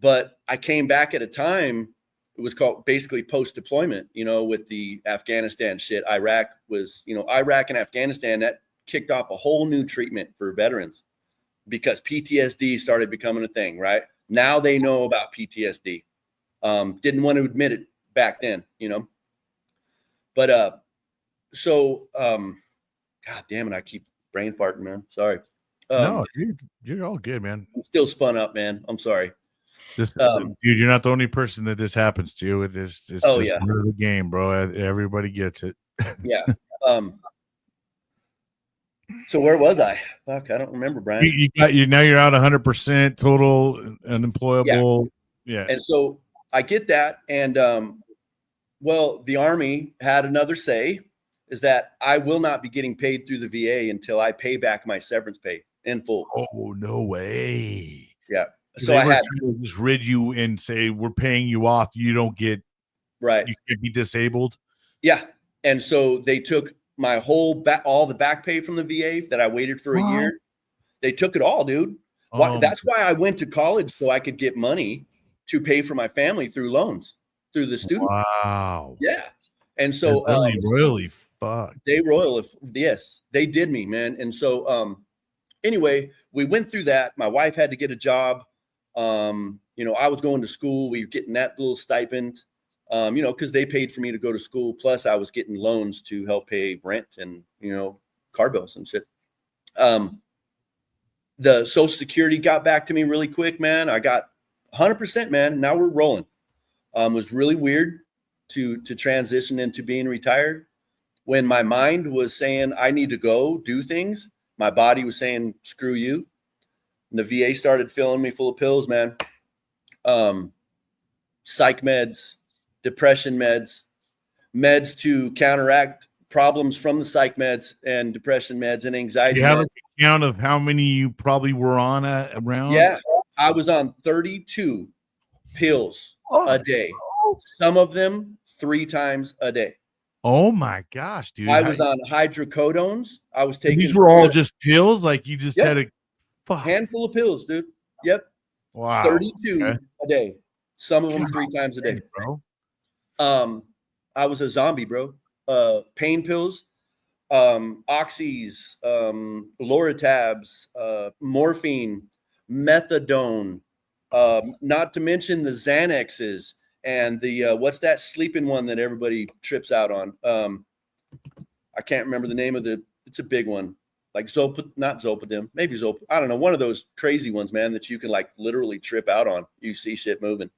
But I came back at a time, it was called basically post-deployment, with the Afghanistan shit. Iraq and Afghanistan, that kicked off a whole new treatment for veterans because PTSD started becoming a thing, right? Now they know about PTSD. Didn't want to admit it back then, But God damn it, I keep brain farting, man. Sorry. No, you're all good, man. I'm still spun up, man. I'm sorry. Dude, you're not the only person that this happens to. It's just part of the game, bro. Everybody gets it. Yeah. So where was I? Fuck, I don't remember, Brian. Now you're out 100% total unemployable. Yeah. And so I get that, and the Army had another say is that I will not be getting paid through the VA until I pay back my severance pay in full. Oh, no way. Yeah. So I had to just rid you and say, we're paying you off. You don't get right. You can be disabled. Yeah. And so they took my whole all the back pay from the VA that I waited for a year. They took it all, dude. That's why I went to college, so I could get money to pay for my family through loans, through the student. Wow. Yeah. And so really fuck. Yes, they did me, man. And so anyway, we went through that. My wife had to get a job. I was going to school. We were getting that little stipend, because they paid for me to go to school. Plus I was getting loans to help pay rent and, car bills and shit. The Social Security got back to me really quick, man. I got 100%, man. Now we're rolling. It was really weird to transition into being retired. When my mind was saying, I need to go do things, my body was saying, screw you. And the VA started filling me full of pills, man. psych meds, depression meds, meds to counteract problems from the psych meds and depression meds and anxiety You have meds. a count of how many you probably were on around? Yeah, I was on 32 pills a day. Some of them 3 times a day. Oh my gosh, dude. I was on hydrocodones. I was taking these were all just pills? Like you just had a handful of pills, dude. Yep. Wow. 32 a day. Some of them 3 times a day. Bro. I was a zombie, bro. Pain pills, oxys, Loratabs, morphine, methadone, not to mention the Xanaxes and the what's that sleeping one that everybody trips out on? I can't remember the name of it's a big one. Like not Zolpidem, maybe Zolpidem. I don't know, one of those crazy ones, man, that you can like literally trip out on. You see shit moving.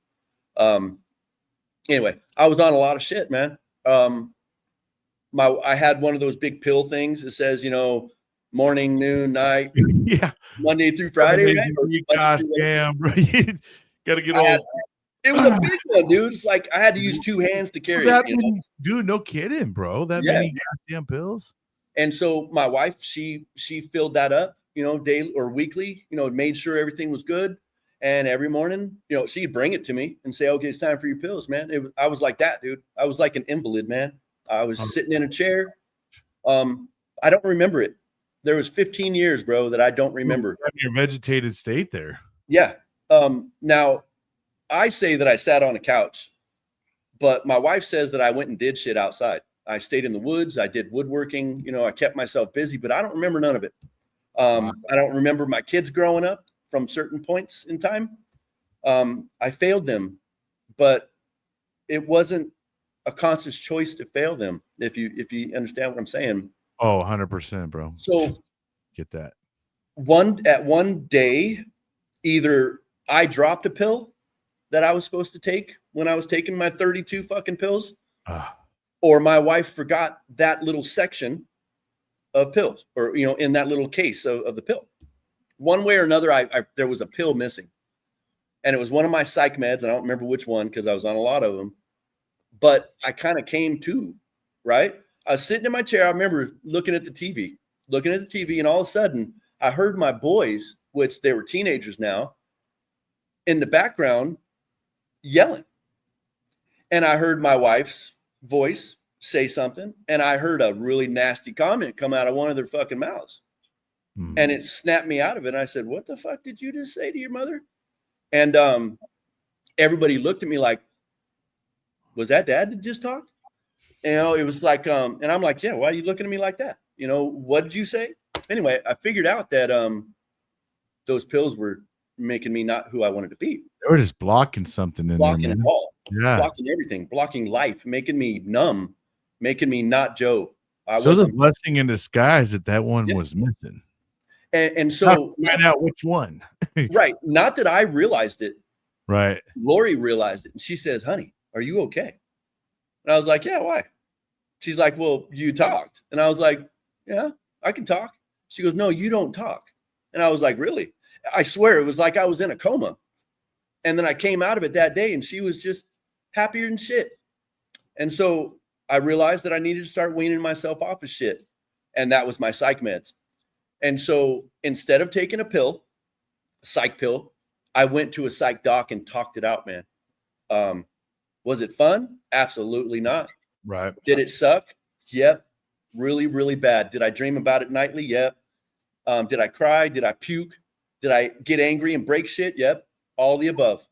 Anyway, I was on a lot of shit, man. I had one of those big pill things that says, morning, noon, night, Monday through Friday, right? Gosh damn, bro. You gotta get old. It was a big one, dude. It's like I had to use 2 hands to carry it. Dude, no kidding, bro. That many goddamn pills. And so my wife, she filled that up, daily or weekly, made sure everything was good. And every morning, she'd bring it to me and say, okay, it's time for your pills, man. I was like that, dude. I was like an invalid, man. I was sitting in a chair. I don't remember it. There was 15 years, bro, that I don't remember. Your vegetated state there. Yeah. Now, I say that I sat on a couch, but my wife says that I went and did shit outside. I stayed in the woods. I did woodworking. I kept myself busy, but I don't remember none of it. I don't remember my kids growing up from certain points in time. I failed them, but it wasn't a conscious choice to fail them. If you understand what I'm saying. Oh, 100%, bro. So get that. One day, either I dropped a pill that I was supposed to take when I was taking my 32 fucking pills, or my wife forgot that little section of pills, or in that little case of the pill. One way or another, there was a pill missing, and it was one of my psych meds. I don't remember which one because I was on a lot of them, but I kind of came to, right? I was sitting in my chair. I remember looking at the TV, and all of a sudden I heard my boys, which they were teenagers now, in the background yelling. And I heard my wife's voice say something, and I heard a really nasty comment come out of one of their fucking mouths. And it snapped me out of it. And I said, what the fuck did you just say to your mother? And everybody looked at me like, was that dad that just talked? It was like, and I'm like, yeah, why are you looking at me like that? What did you say? Anyway, I figured out that those pills were making me not who I wanted to be. They were just blocking something in blocking there, it man. all. Yeah. Blocking everything, blocking life, making me numb, making me not Joe. So the blessing in disguise that one was missing. And so find out which one. Right. Not that I realized it. Right. Lori realized it. And she says, honey, are you okay? And I was like, yeah, why? She's like, well, you talked. And I was like, yeah, I can talk. She goes, no, you don't talk. And I was like, really? I swear it was like I was in a coma. And then I came out of it that day and she was just happier than shit. And so I realized that I needed to start weaning myself off of shit. And that was my psych meds. And so instead of taking a pill, psych pill, I went to a psych doc and talked it out, man. Was it fun? Absolutely not. Right. Did it suck? Yep. Really, really bad. Did I dream about it nightly? Yep. Did I cry? Did I puke? Did I get angry and break shit? Yep. All the above.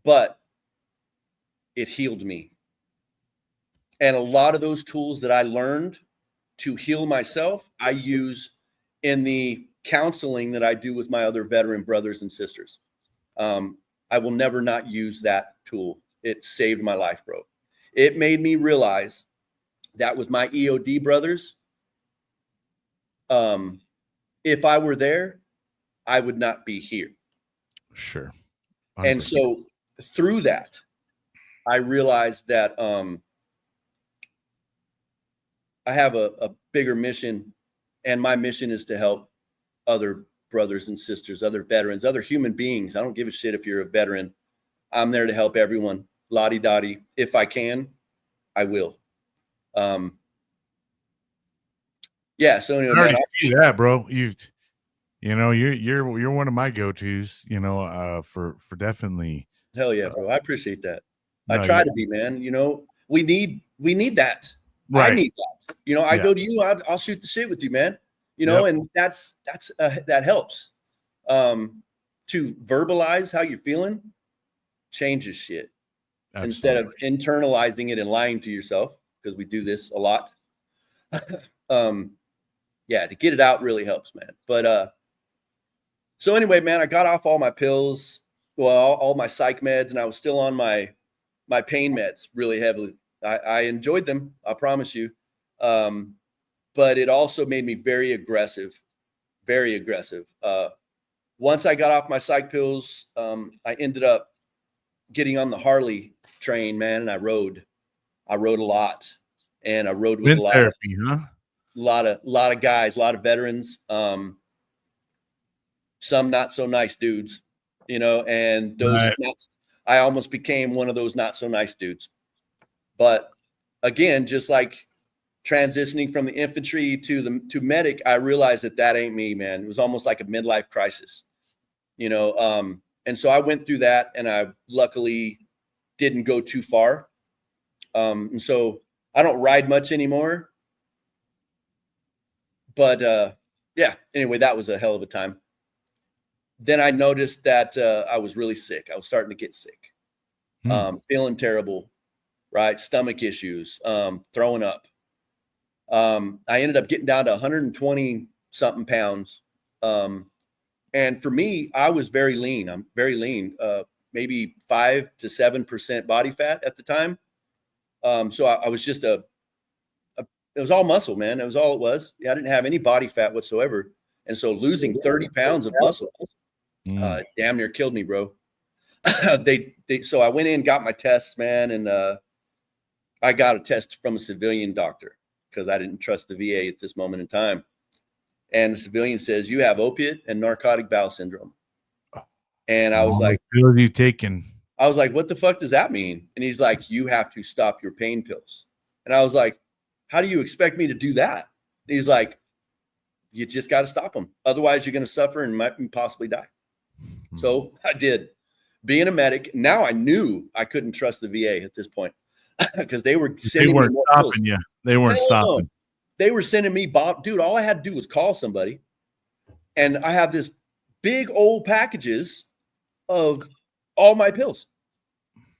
But it healed me. And a lot of those tools that I learned to heal myself, I use in the counseling that I do with my other veteran brothers and sisters. I will never not use that tool. It saved my life, bro. It made me realize that with my EOD brothers, if I were there, I would not be here. Sure. 100%. And so through that, I realized that I have a bigger mission, and my mission is to help other brothers and sisters, other veterans, other human beings. I don't give a shit if you're a veteran I'm there to help everyone. Lottie dottie. If I can, I will. Yeah. So anyway, I already man, see that, bro. You're one of my go-tos, for definitely. hell yeah, bro. I appreciate that. I No, try to be, man. We need that. I right. need that. I Yeah. go to you, I'll shoot the shit with you, man. Yep. And that helps. To verbalize how you're feeling changes shit. Absolutely. Instead of internalizing it and lying to yourself, because we do this a lot. Yeah, to get it out really helps, man. But so anyway, man, I got off all my pills, all my psych meds, and I was still on my pain meds really heavily. I enjoyed them, I promise you. But it also made me very aggressive. Very aggressive. Once I got off my psych pills, I ended up getting on the Harley train, man, and I rode a lot, and I rode with Wind therapy, huh? a lot of guys, a lot of veterans, some not so nice dudes, and those I almost became one of those not so nice dudes. But again, just like transitioning from the infantry to medic, I realized that ain't me, man. It was almost like a midlife crisis, and so I went through that, and I luckily didn't go too far. And so I don't ride much anymore. But yeah, anyway, that was a hell of a time. Then I noticed that I was really sick. I was starting to get sick, feeling terrible, right? Stomach issues, throwing up. I ended up getting down to 120 something pounds. And for me, I was very lean. I'm very lean, maybe 5 to 7% body fat at the time. So I was just it was all muscle, man. It was all it was. I didn't have any body fat whatsoever. And so losing 30 pounds of muscle damn near killed me, bro. So I went in, got my tests, man. And I got a test from a civilian doctor because I didn't trust the VA at this moment in time. And the civilian says, you have opiate and narcotic bowel syndrome. And I was like, pills you taking? I was like, what the fuck does that mean? And he's like, you have to stop your pain pills. And I was like, how do you expect me to do that? And he's like, you just got to stop them. Otherwise, you're going to suffer and might possibly die. So I did. Being a medic, now I knew I couldn't trust the VA at this point because they were sending me more stopping pills. you. They weren't stopping. They were sending me, dude, all I had to do was call somebody. And I have this big old packages of all my pills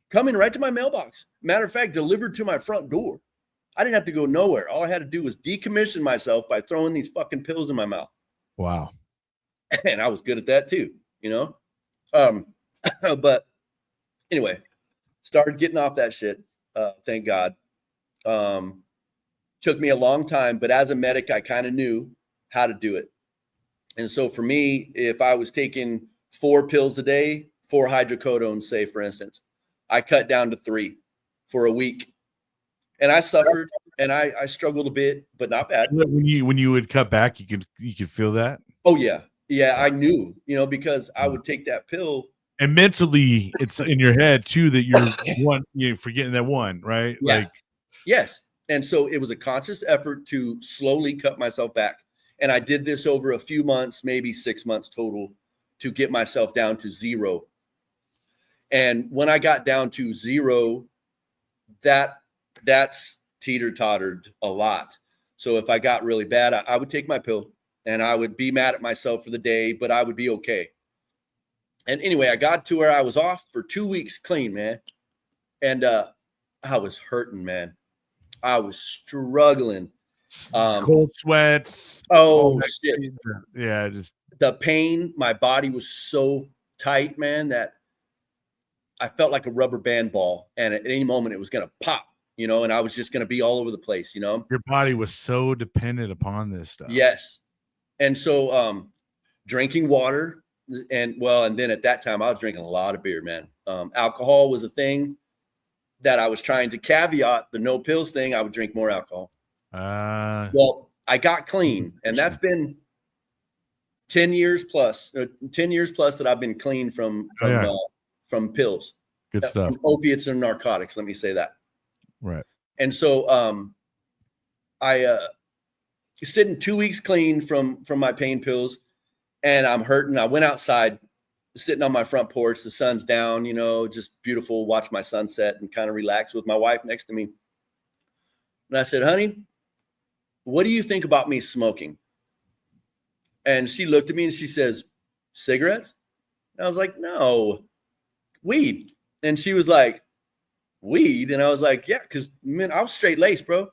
coming right to my mailbox. Matter of fact, delivered to my front door. I didn't have to go nowhere. All I had to do was decommission myself by throwing these fucking pills in my mouth. Wow. And I was good at that too, But anyway, started getting off that shit. Thank God. Took me a long time, but as a medic, I kind of knew how to do it. And so for me, if I was taking 4 pills a day, 4 hydrocodones, say, for instance, I cut down to 3 for a week. And I suffered and I struggled a bit, but not bad. When you would cut back, you could feel that? Oh, yeah. Yeah, I knew, because I would take that pill. And mentally, it's in your head, too, that you're forgetting that one, right? Yeah. Yes. And so it was a conscious effort to slowly cut myself back. And I did this over a few months, maybe 6 months total, to get myself down to 0. And when I got down to 0, that's teeter-tottered a lot. So if I got really bad, I would take my pill and I would be mad at myself for the day, but I would be okay. And anyway, I got to where I was off for 2 weeks clean, man. And I was hurting, man. I was struggling. Cold sweats. Oh, shit. Yeah, just the pain. My body was so tight, man, that I felt like a rubber band ball. And at any moment it was going to pop, and I was just going to be all over the place, Your body was so dependent upon this stuff. Yes. And so drinking water and then at that time I was drinking a lot of beer, man. Alcohol was a thing that I was trying to caveat the no pills thing. I would drink more alcohol. Well, I got clean, and that's been 10 years plus that I've been clean from pills. Good stuff. From opiates and narcotics. Let me say that. Right. And so I sitting 2 weeks clean from my pain pills, and I'm hurting. I went outside, sitting on my front porch. The sun's down, just beautiful. Watch my sunset and kind of relax with my wife next to me. And I said, honey, what do you think about me smoking? And she looked at me and she says, cigarettes? And I was like, no, weed. And she was like, weed? And I was like, yeah, because, man, I was straight laced, bro.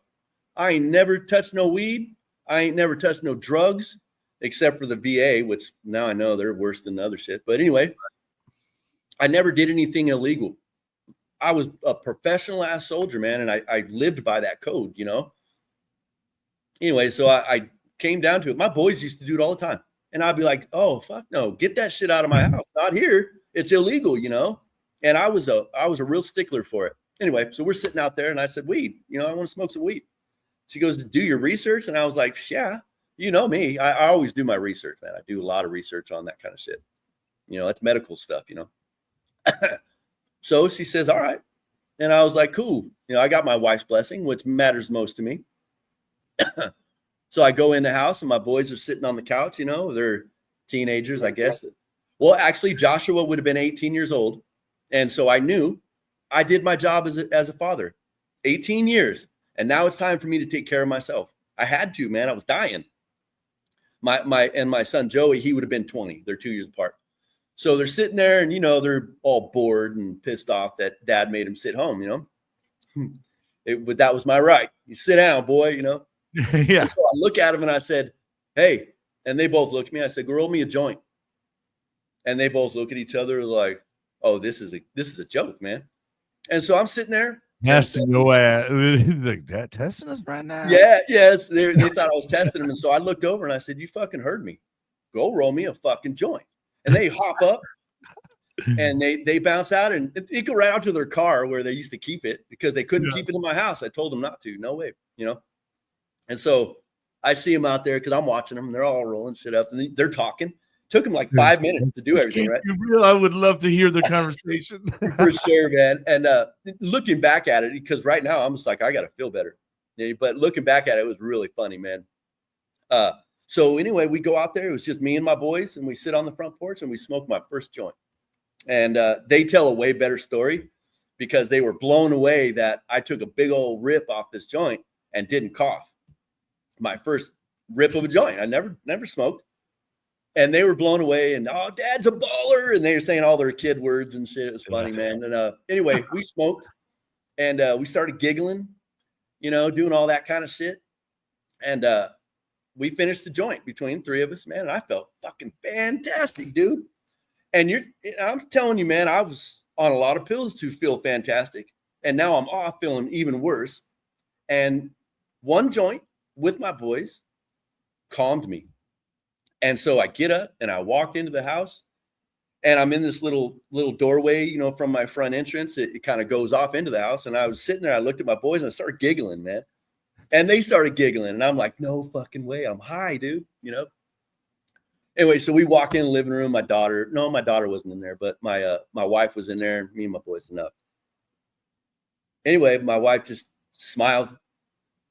I ain't never touched no weed. I ain't never touched no drugs except for the VA, which now I know they're worse than the other shit. But anyway, I never did anything illegal. I was a professional ass soldier, man. And I lived by that code, Anyway, so I came down to it. My boys used to do it all the time. And I'd be like, oh, fuck no, get that shit out of my house. Not here. It's illegal, And I was a real stickler for it. Anyway, so we're sitting out there and I said, weed, I want to smoke some weed. She goes, to do your research? And I was like, yeah, you know me. I always do my research, man. I do a lot of research on that kind of shit. That's medical stuff, So she says, all right. And I was like, cool. I got my wife's blessing, which matters most to me. So I go in the house and my boys are sitting on the couch, they're teenagers, I guess. Well, actually, Joshua would have been 18 years old. And so I knew I did my job as a father, 18 years. And now it's time for me to take care of myself. I had to, man. I was dying. My son, Joey, he would have been 20. They're 2 years apart. So they're sitting there and, they're all bored and pissed off that dad made them sit home, But that was my right. You sit down, boy, Yeah. And so I look at him and I said, hey, and they both look at me. I said, roll me a joint. And they both look at each other like, oh, this is a joke, man. And so I'm sitting there. Testing away. Like that testing us right now. Yeah, yes. They thought I was testing them. And so I looked over and I said, you fucking heard me. Go roll me a fucking joint. And they hop up and they bounce out and they go right out to their car where they used to keep it because they couldn't keep it in my house. I told them not to. No way, And so I see them out there because I'm watching them. And they're all rolling shit up and they're talking. Took them like 5 minutes to do everything, right? I would love to hear the conversation. For sure, man. And looking back at it, because right now I'm just like, I got to feel better. Yeah, but looking back at it, it was really funny, man. So anyway, we go out there. It was just me and my boys, and we sit on the front porch and we smoke my first joint. And they tell a way better story because they were blown away that I took a big old rip off this joint and didn't cough. My first rip of a joint. I never smoked. And they were blown away and, oh, dad's a baller. And they were saying all their kid words and shit. It was funny, man. And anyway, we smoked and we started giggling, doing all that kind of shit. And we finished the joint between three of us, man. And I felt fucking fantastic, dude. And I'm telling you, man, I was on a lot of pills to feel fantastic. And now I'm off feeling even worse. And one joint with my boys calmed me. And so I get up and I walk into the house and I'm in this little doorway, from my front entrance. It kind of goes off into the house. And I was sitting there. I looked at my boys and I started giggling, man. And they started giggling. And I'm like, no fucking way. I'm high, dude. Anyway, so we walk in the living room. My daughter wasn't in there, but my wife was in there and me and my boys enough. Anyway, my wife just smiled.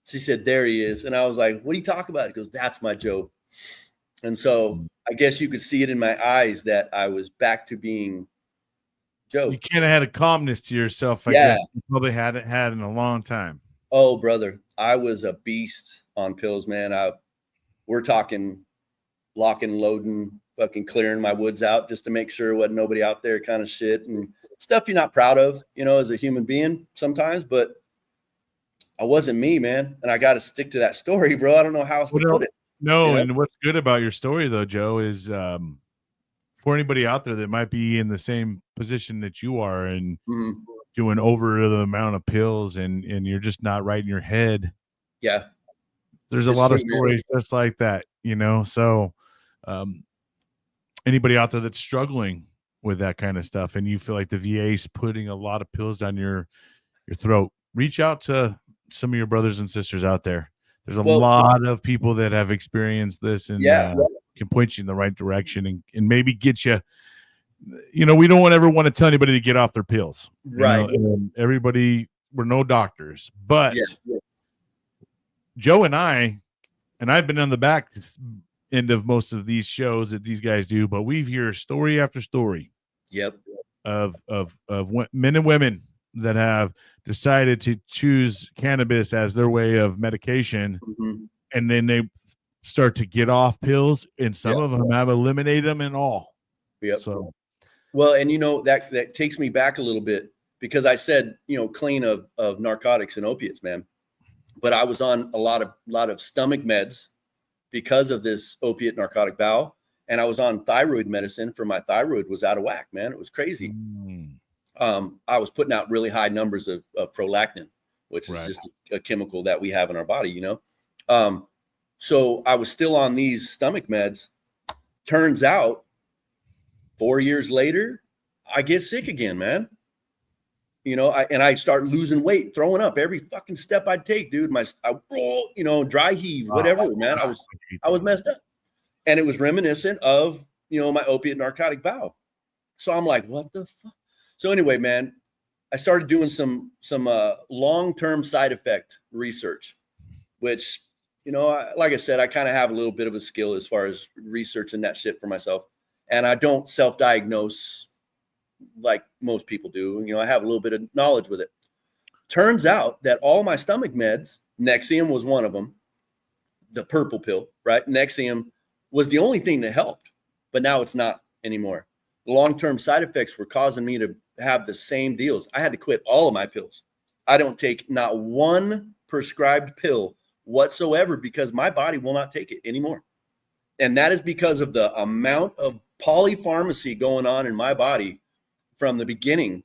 She said, there he is. And I was like, what are you talking about? He goes, that's my Joe. And so I guess you could see it in my eyes that I was back to being Joe. You kind of had a calmness to yourself, I guess. You probably hadn't had in a long time. Oh, brother. I was a beast on pills, man. We're talking locking, loading, fucking clearing my woods out just to make sure there wasn't nobody out there kind of shit and stuff you're not proud of, as a human being sometimes, but I wasn't me, man. And I got to stick to that story, bro. I don't know how else to put it. No, and what's good about your story, though, Joe, is for anybody out there that might be in the same position that you are and doing over the amount of pills and you're just not right in your head. Yeah. There's a lot of stories just like that, So anybody out there that's struggling with that kind of stuff and you feel like the VA's putting a lot of pills down your throat, reach out to some of your brothers and sisters out there. There's a lot of people that have experienced this and can point you in the right direction and maybe get you we don't ever want to tell anybody to get off their pills. Right. And everybody, we're no doctors, but Yeah. Joe and I've been on the back end of most of these shows that these guys do, but we hear story after story. Yep. Of men and women that have decided to choose cannabis as their way of medication, and then they start to get off pills, and some of them have eliminated them and all. Yep. So, well, and that takes me back a little bit, because I said, clean of narcotics and opiates, man. But I was on a lot of stomach meds because of this opiate narcotic bowel. And I was on thyroid medicine for my thyroid was out of whack, man. It was crazy. I was putting out really high numbers of prolactin, which is just a chemical that we have in our body, So I was still on these stomach meds. Turns out 4 years later, I get sick again, man. I start losing weight, throwing up every fucking step I'd take, dude. Dry heave, whatever, man. I was messed up. And it was reminiscent of, my opiate narcotic bowel. So I'm like, what the fuck? So anyway, man, I started doing some long-term side effect research, which, like I said, I kind of have a little bit of a skill as far as researching that shit for myself. And I don't self-diagnose like most people do. I have a little bit of knowledge with it. Turns out that all my stomach meds, Nexium was one of them, the purple pill, right? Nexium was the only thing that helped, but now it's not anymore. The long-term side effects were causing me to have the same deals. I had to quit all of my pills. I don't take not one prescribed pill whatsoever because my body will not take it anymore. And that is because of the amount of polypharmacy going on in my body from the beginning.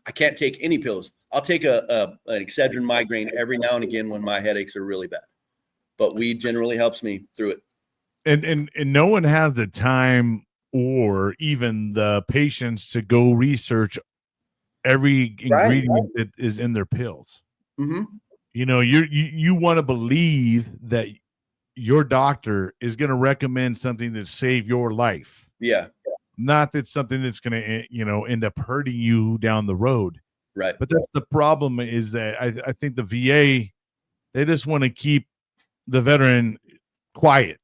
I can't take any pills. I'll take an Excedrin migraine every now and again when my headaches are really bad, but weed generally helps me through it. And no one has the time or even the patience to go research every ingredient that is in their pills. You want to believe that your doctor is going to recommend something that save your life. Yeah. Not that something that's going to, end up hurting you down the road. Right. But that's the problem, is that I think the VA, they just want to keep the veteran quiet.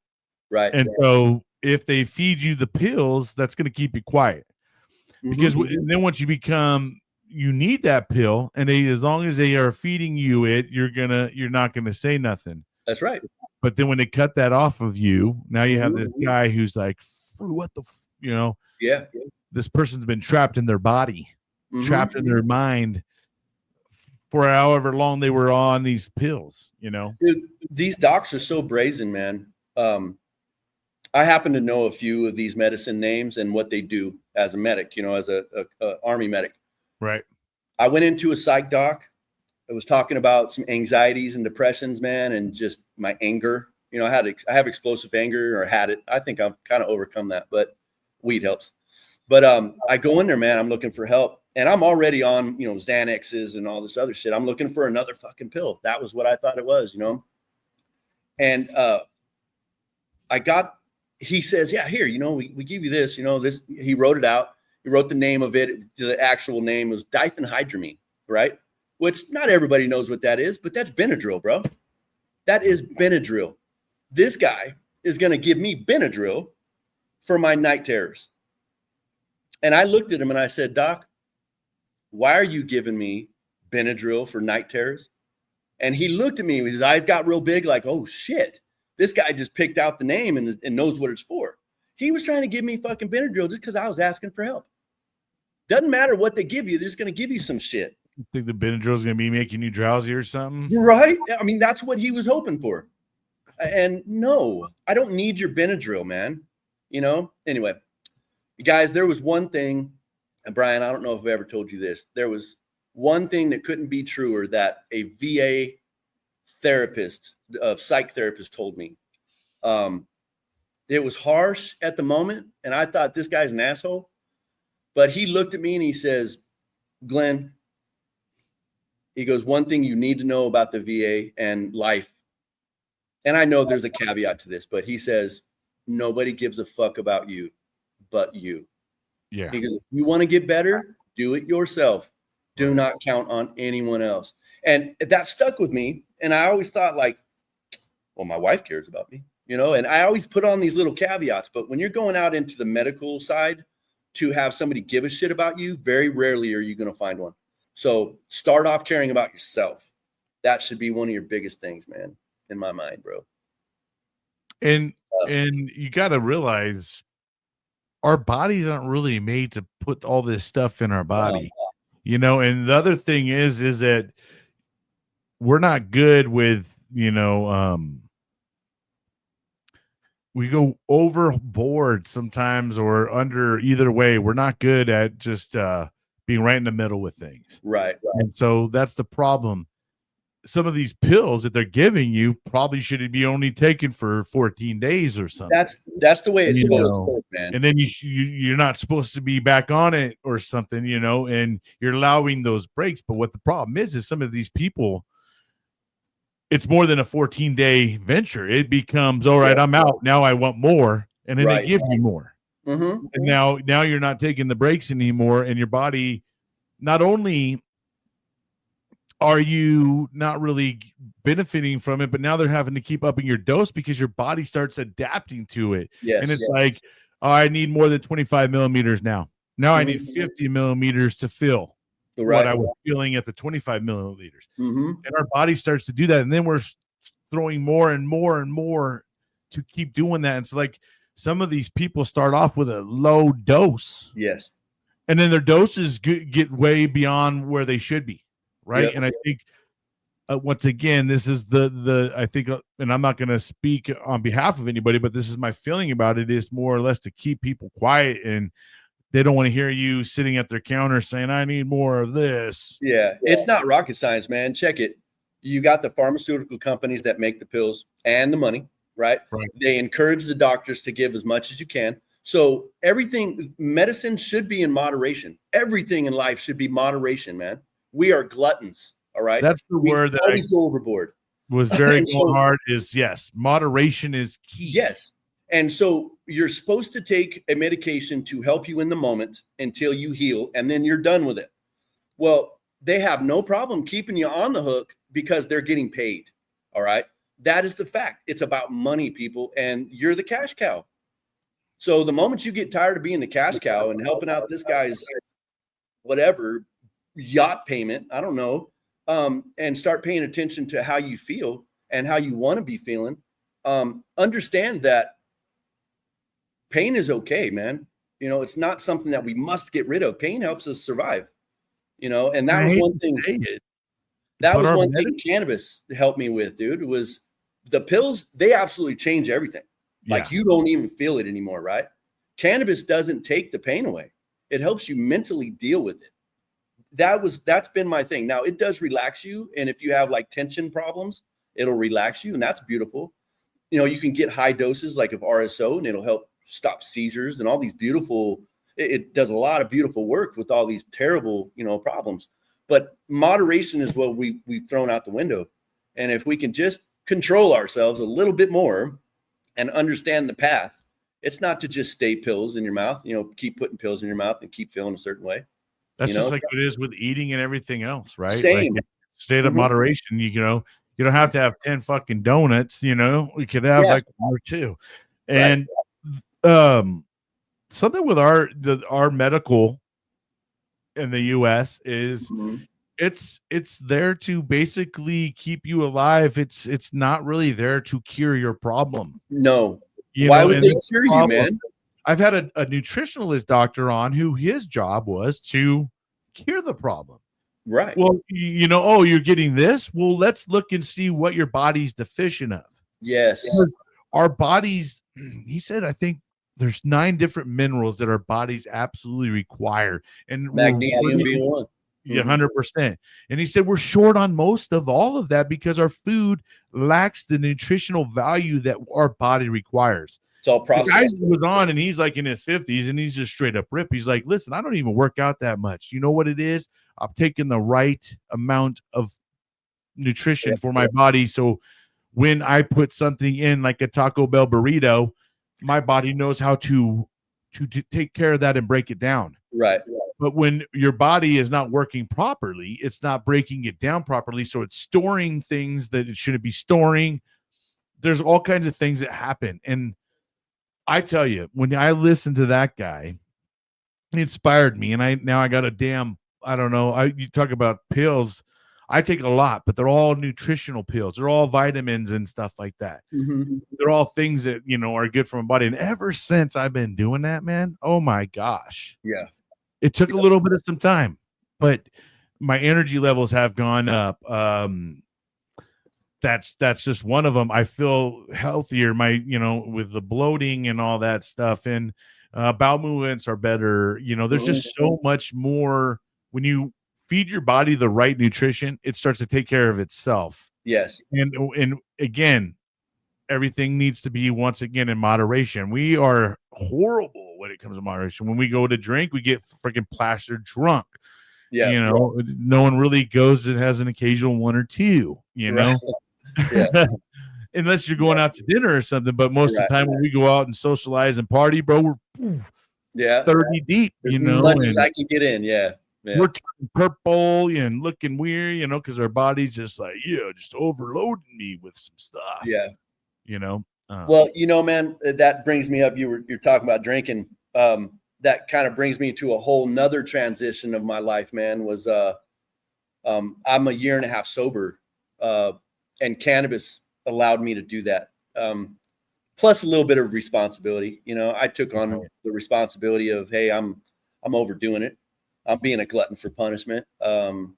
Right. And so if they feed you the pills, that's going to keep you quiet. Because then once you need that pill, and as long as they are feeding you it, you're not going to say nothing. That's right. But then when they cut that off of you, now you have this guy who's like, what the, yeah, this person's been trapped in their body, trapped in their mind for however long they were on these pills, Dude, these docs are so brazen, man. I happen to know a few of these medicine names and what they do as a medic, as a Army medic. Right. I went into a psych doc. I was talking about some anxieties and depressions, man, and just my anger. I have explosive anger, or had it. I think I've kind of overcome that, but weed helps. But I go in there, man. I'm looking for help, and I'm already on, Xanaxes and all this other shit. I'm looking for another fucking pill. That was what I thought it was, And he says, yeah, here, we give you this, this. He wrote it out. He wrote the name of it. The actual name was diphenhydramine, right? Which not everybody knows what that is, but that's Benadryl, bro. That is Benadryl. This guy is going to give me Benadryl for my night terrors. And I looked at him and I said, Doc, why are you giving me Benadryl for night terrors? And he looked at me, his eyes got real big, like, oh shit, this guy just picked out the name and knows what it's for. He was trying to give me fucking Benadryl just because I was asking for help. Doesn't matter what they give you, they're just going to give you some shit. You think the Benadryl is going to be making you drowsy or something? Right? I mean, that's what he was hoping for. And no, I don't need your Benadryl, man. Anyway, guys, there was one thing, and Brian, I don't know if I've ever told you this. There was one thing that couldn't be truer that a VA therapist, a psych therapist told me. It was harsh at the moment, and I thought this guy's an asshole. But he looked at me and he says, Glenn, he goes, one thing you need to know about the VA and life, and I know there's a caveat to this, but he says, nobody gives a fuck about you but you. Yeah. Because if you want to get better, do it yourself. Do not count on anyone else. And that stuck with me. And I always thought, like, well, my wife cares about me, you know, and I always put on these little caveats. But when you're going out into the medical side to have somebody give a shit about you, very rarely are you going to find one. So start off caring about yourself. That should be one of your biggest things, man, in my mind, bro. And you got to realize our bodies aren't really made to put all this stuff in our body, you know. And the other thing is that we're not good with, you know, we go overboard sometimes or under. Either way, we're not good at just being right in the middle with things. Right. And so that's the problem. Some of these pills that they're giving you probably should be only taken for 14 days or something. That's the way it's supposed to work, man. And then you're not supposed to be back on it or something, you know, and you're allowing those breaks. But what the problem is some of these people, it's more than a 14-day venture. It becomes, all right, I'm out. Now I want more. And then they give you more. Mm-hmm. And now you're not taking the breaks anymore. And your body, not only are you not really benefiting from it, but now they're having to keep upping your dose because your body starts adapting to it. Yes, and it's like, oh, I need more than 25 millimeters now. Now I need 50 millimeters to fill what I was feeling at the 25 milliliters. Mm-hmm. And our body starts to do that. And then we're throwing more and more and more to keep doing that. And so, like, some of these people start off with a low dose. Yes. And then their doses get way beyond where they should be. Right. Yep. And I think once again, this is I think, and I'm not going to speak on behalf of anybody, but this is my feeling about it, is more or less to keep people quiet, and they don't want to hear you sitting at their counter saying, I need more of this. Yeah. It's not rocket science, man. Check it. You got the pharmaceutical companies that make the pills and the money, right? They encourage the doctors to give as much as you can. So medicine should be in moderation. Everything in life should be moderation, man. We are gluttons. All right. That's the word that always go overboard. Was very hard is yes. Moderation is key. Yes. And so you're supposed to take a medication to help you in the moment until you heal, and then you're done with it. Well, they have no problem keeping you on the hook because they're getting paid. All right. That is the fact. It's about money, people, and you're the cash cow. So the moment you get tired of being the cash cow and helping out this guy's whatever yacht payment, I don't know, and start paying attention to how you feel and how you want to be feeling, understand that pain is okay, man. You know, it's not something that we must get rid of. Pain helps us survive, you know, and that was one thing. That was one thing cannabis helped me with, dude. It was the pills. They absolutely change everything. Like you don't even feel it anymore, right? Cannabis doesn't take the pain away. It helps you mentally deal with it. That's been my thing. Now it does relax you. And if you have like tension problems, it'll relax you. And that's beautiful. You know, you can get high doses like of RSO and it'll help stop seizures and all these beautiful, it does a lot of beautiful work with all these terrible, you know, problems. But moderation is what we've thrown out the window. And if we can just control ourselves a little bit more and understand the path, it's not to just stay pills in your mouth, you know, keep putting pills in your mouth and keep feeling a certain way. That's just like it is with eating and everything else, right? Same. Like state of moderation. You know, you don't have to have 10 fucking donuts. You know, we could have like 1 or 2. And something with our medical in the U.S. is it's there to basically keep you alive. It's not really there to cure your problem. No. Why would they cure you, man? I've had a nutritionalist doctor on who his job was to cure the problem. Right. Well, you know, oh, you're getting this. Well, let's look and see what your body's deficient of. Yes. Our bodies, he said, I think there's 9 different minerals that our bodies absolutely require. And magnesium being one. Yeah, 100%. And he said we're short on most of all of that because our food lacks the nutritional value that our body requires. It's all processed. The guy was on and he's like in his 50s and he's just straight up ripped. He's like, listen, I don't even work out that much. You know what it is? I'm taking the right amount of nutrition for my body. So when I put something in like a Taco Bell burrito, my body knows how to take care of that and break it down. Right. But when your body is not working properly, it's not breaking it down properly. So it's storing things that it shouldn't be storing. There's all kinds of things that happen. And I tell you, when I listened to that guy, it inspired me. And now I got a damn, I don't know. You talk about pills. I take a lot, but they're all nutritional pills. They're all vitamins and stuff like that. Mm-hmm. They're all things that, are good for my body. And ever since I've been doing that, man, oh my gosh. Yeah. It took a little bit of some time, but my energy levels have gone up. That's just one of them. I feel healthier, with the bloating and all that stuff, and bowel movements are better. There's just so much more when you feed your body the right nutrition, it starts to take care of itself. Yes. And again, everything needs to be, once again, in moderation. We are horrible when it comes to moderation. When we go to drink, we get freaking plastered drunk. Yeah. No one really goes and has an occasional one or two, Yeah. Unless you're going out to dinner or something. But most of the time when we go out and socialize and party, bro, we're 30 deep, as much as I can get in. Yeah. We're turning purple and looking weird, because our body's just like, just overloading me with some stuff. Yeah. Well, man, that brings me up. You're talking about drinking. That kind of brings me to a whole nother transition of my life, man, was I'm a year and a half sober, and cannabis allowed me to do that. Plus a little bit of responsibility. I took on the responsibility of, hey, I'm overdoing it. I'm being a glutton for punishment. I'm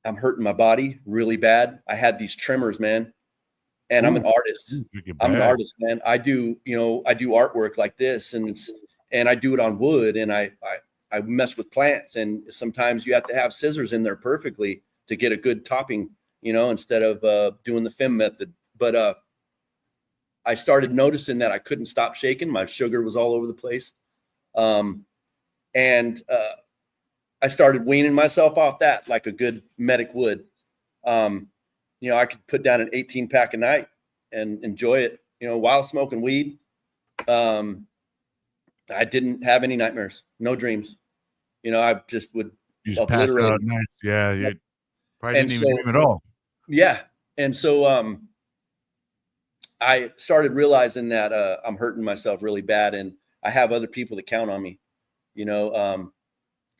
hurting my body really bad. I had these tremors, man. And I'm an artist. I'm an artist, man. I do artwork like this, and I do it on wood, and I mess with plants, and sometimes you have to have scissors in there perfectly to get a good topping, instead of doing the FEM method. But I started noticing that I couldn't stop shaking. My sugar was all over the place. And I started weaning myself off that like a good medic would. I could put down an 18 pack a night and enjoy it, while smoking weed. I didn't have any nightmares, no dreams. I just would obliterate. Nice. Yeah. You probably didn't even dream at all. Yeah. And so I started realizing that I'm hurting myself really bad, and I have other people that count on me.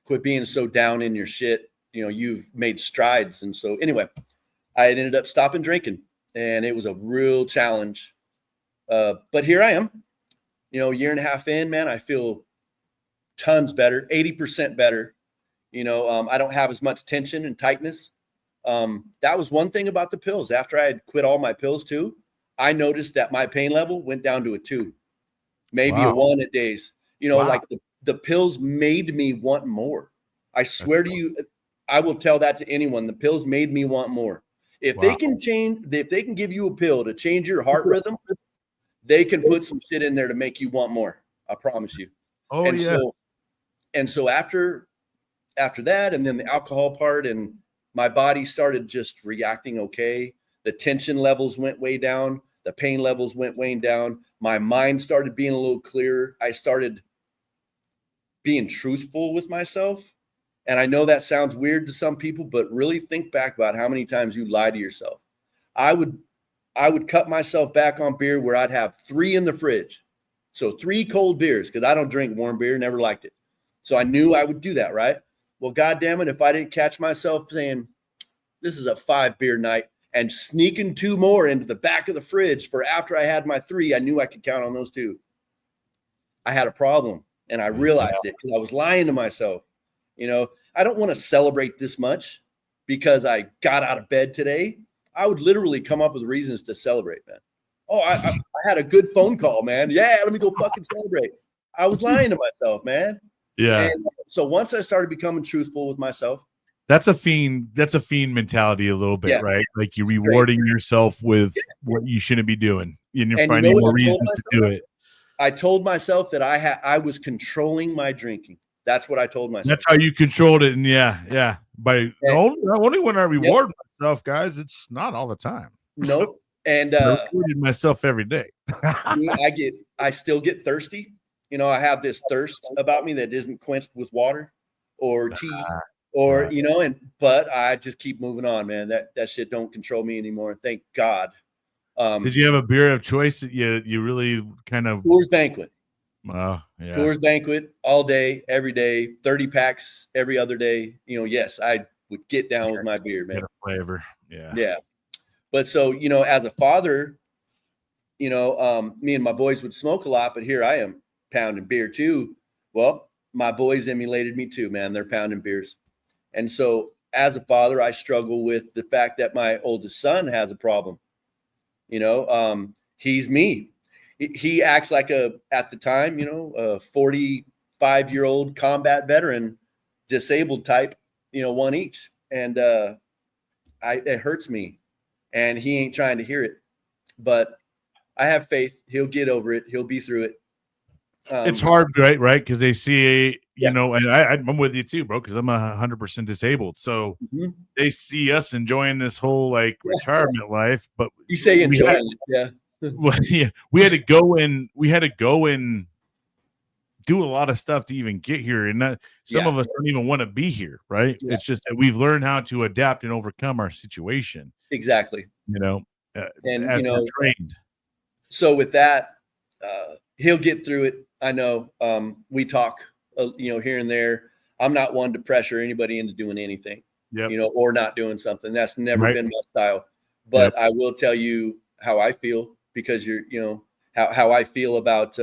Quit being so down in your shit. You've made strides. And so anyway, I ended up stopping drinking, and it was a real challenge. But here I am, year and a half in, man, I feel tons better, 80% better. I don't have as much tension and tightness. That was one thing about the pills. After I had quit all my pills too, I noticed that my pain level went down to a 2, maybe a 1 at days. Like the pills made me want more. I swear to you, I will tell that to anyone. The pills made me want more. If they can give you a pill to change your heart rhythm, they can put some shit in there to make you want more. I promise you. Oh, So after that, and then the alcohol part, and my body started just reacting okay. The tension levels went way down. The pain levels went way down. My mind started being a little clearer. I started being truthful with myself. And I know that sounds weird to some people, but really think back about how many times you lie to yourself. I would cut myself back on beer where I'd have 3 in the fridge. So 3 cold beers, because I don't drink warm beer, never liked it. So I knew I would do that, right? Well, goddamn it, if I didn't catch myself saying, this is a 5 beer night, and sneaking 2 more into the back of the fridge for after I had my 3, I knew I could count on those 2. I had a problem, and I realized it because I was lying to myself. I don't want to celebrate this much because I got out of bed today. I would literally come up with reasons to celebrate, man. Oh, I had a good phone call, man. Yeah, let me go fucking celebrate. I was lying to myself, man. Yeah. And so once I started becoming truthful with myself. That's a fiend mentality a little bit, right? Like you're rewarding yourself with what you shouldn't be doing. And you're finding more reasons to do it. I told myself that I was controlling my drinking. That's what I told myself. That's how you controlled it. And only when I reward myself, guys, it's not all the time. Nope. And I recorded myself every day. I still get thirsty. You know, I have this thirst about me that isn't quenched with water or tea or, right. you know, but I just keep moving on, man. That shit don't control me anymore. Thank God. Did you have a beer of choice that you really kind of Coors Banquet? Yeah. Coors Banquet all day, every day, 30 packs every other day. You know, yes, I would get down with my beer, man. Get a flavor. Yeah. Yeah. But so, you know, as a father, you know, me and my boys would smoke a lot, but here I am pounding beer too. Well, my boys emulated me too, man. They're pounding beers. And so as a father, I struggle with the fact that my oldest son has a problem. You know, he's me. He acts like at the time, you know, a 45-year-old combat veteran, disabled type, you know, one each. And it hurts me. And he ain't trying to hear it. But I have faith. He'll get over it. He'll be through it. It's hard, right? Because they see, Yeah. know, and I'm with you too, bro, because I'm 100% disabled. So they see us enjoying this whole like retirement life, but you say enjoying it, yeah. Well, yeah, we had to go and do a lot of stuff to even get here, and some of us don't even want to be here, right? Yeah. It's just that we've learned how to adapt and overcome our situation. Exactly. You know, and as you know, we're trained. So with that, he'll get through it. I know. We talk, you know, here and there. I'm not one to pressure anybody into doing anything, you know, or not doing something. That's never been my style. But I will tell you how I feel, because you know, how I feel about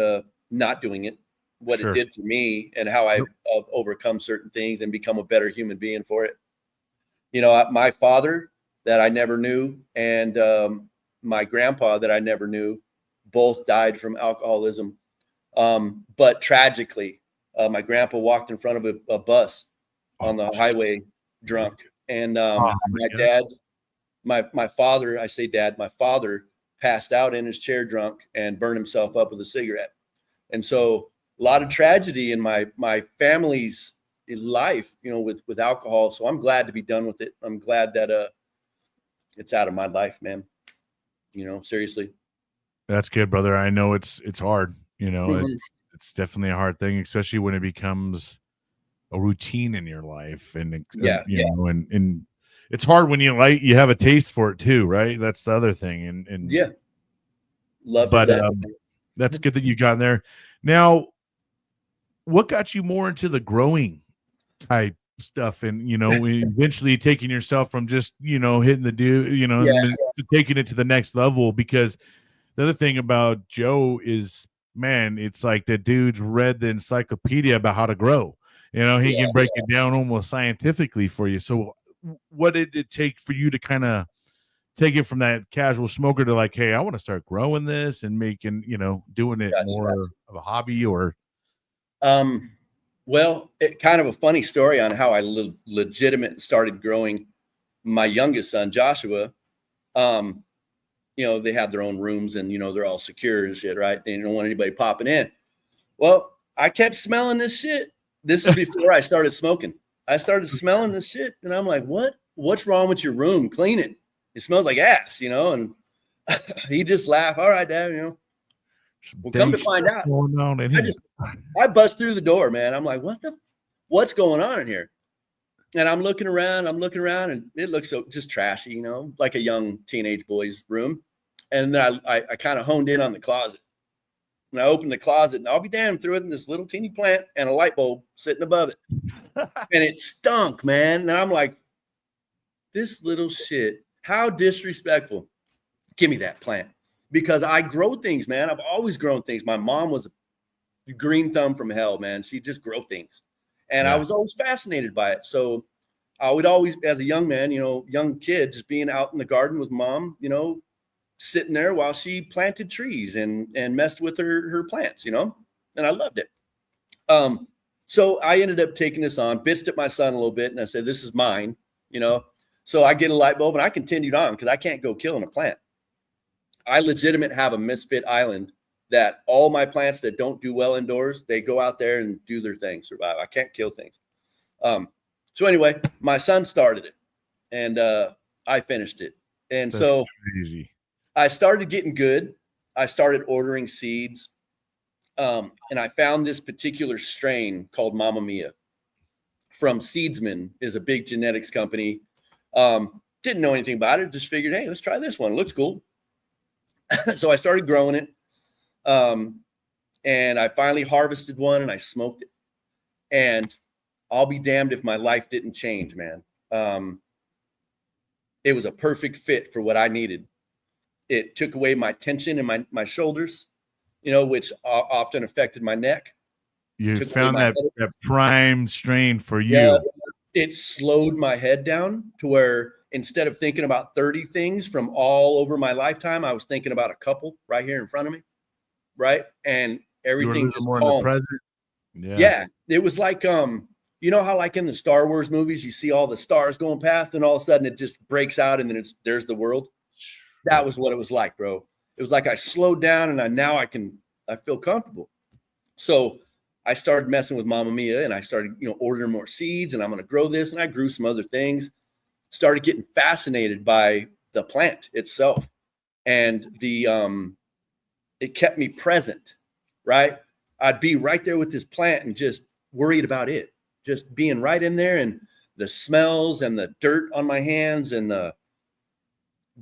not doing it, what it did for me, and how I've overcome certain things and become a better human being for it. You know, my father that I never knew, and my grandpa that I never knew, both died from alcoholism. But tragically, my grandpa walked in front of a bus on the highway drunk. And my dad, my father, I say dad, my father passed out in his chair drunk and burned himself up with a cigarette. And so a lot of tragedy in my family's life, you know, with alcohol. So I'm glad to be done with it. I'm glad that it's out of my life, man. You know, seriously. That's good, brother. I know it's hard, you know, it's definitely a hard thing, especially when it becomes a routine in your life. And you know, and it's hard when you have a taste for it too, right? That's the other thing. And love but it. That's good that you got in there. Now, what got you more into the growing type stuff, and you know, eventually taking yourself from just, you know, hitting the taking it to the next level? Because the other thing about Joe is, man, it's like the dude's read the encyclopedia about how to grow. You know, he can break it down almost scientifically for you. So what did it take for you to kind of take it from that casual smoker to like, hey, I want to start growing this and making, you know, doing it more of a hobby? Or well, it kind of a funny story on how I legitimate started growing. My youngest son, Joshua, you know, they have their own rooms and, you know, they're all secure and shit, right? They don't want anybody popping in. Well, I kept smelling this shit. This is before I started smoking. I started smelling this shit, and I'm like, what's wrong with your room? Clean it. It smells like ass, you know? And he just laughed. All right, Dad, you know. Well, come to find out, I bust through the door, man. I'm like, what's going on in here? And I'm looking around, and it looks so just trashy, you know, like a young teenage boy's room. And then I kind of honed in on the closet. And I opened the closet, and I'll be damned, threw it in this little teeny plant and a light bulb sitting above it. And it stunk, man. And I'm like, this little shit, how disrespectful. Give me that plant. Because I grow things, man. I've always grown things. My mom was a green thumb from hell, man. She just grew things. And I was always fascinated by it. So I would always, as a young man, you know, young kid, just being out in the garden with mom, you know, sitting there while she planted trees and messed with her plants, you know, and I loved it. So I ended up taking this on, bitched at my son a little bit, and I said, this is mine, you know. So I get a light bulb, and I continued on because I can't go killing a plant. I legitimate have a misfit island that all my plants that don't do well indoors, they go out there and do their thing, survive. I can't kill things. So anyway, my son started it, and I finished it. And that's so crazy. I started getting good. I started ordering seeds. And I found this particular strain called Mamma Mia from Seedsman, is a big genetics company. Didn't know anything about it. Just figured, hey, let's try this one. It looks cool. So I started growing it. And I finally harvested one and I smoked it. And I'll be damned if my life didn't change, man. It was a perfect fit for what I needed. It took away my tension in my shoulders, which often affected my neck. You found that prime strain for you. Yeah, it slowed my head down to where instead of thinking about 30 things from all over my lifetime, I was thinking about a couple right here in front of me. Right. And everything just calmed. Yeah. It was like, you know how like in the Star Wars movies, you see all the stars going past and all of a sudden it just breaks out and then there's the world. That was what it was like, bro. It was like I slowed down and I feel comfortable. So I started messing with Mamma Mia and I started, ordering more seeds and I'm going to grow this. And I grew some other things, started getting fascinated by the plant itself. And it kept me present, right? I'd be right there with this plant and just worried about it, just being right in there and the smells and the dirt on my hands and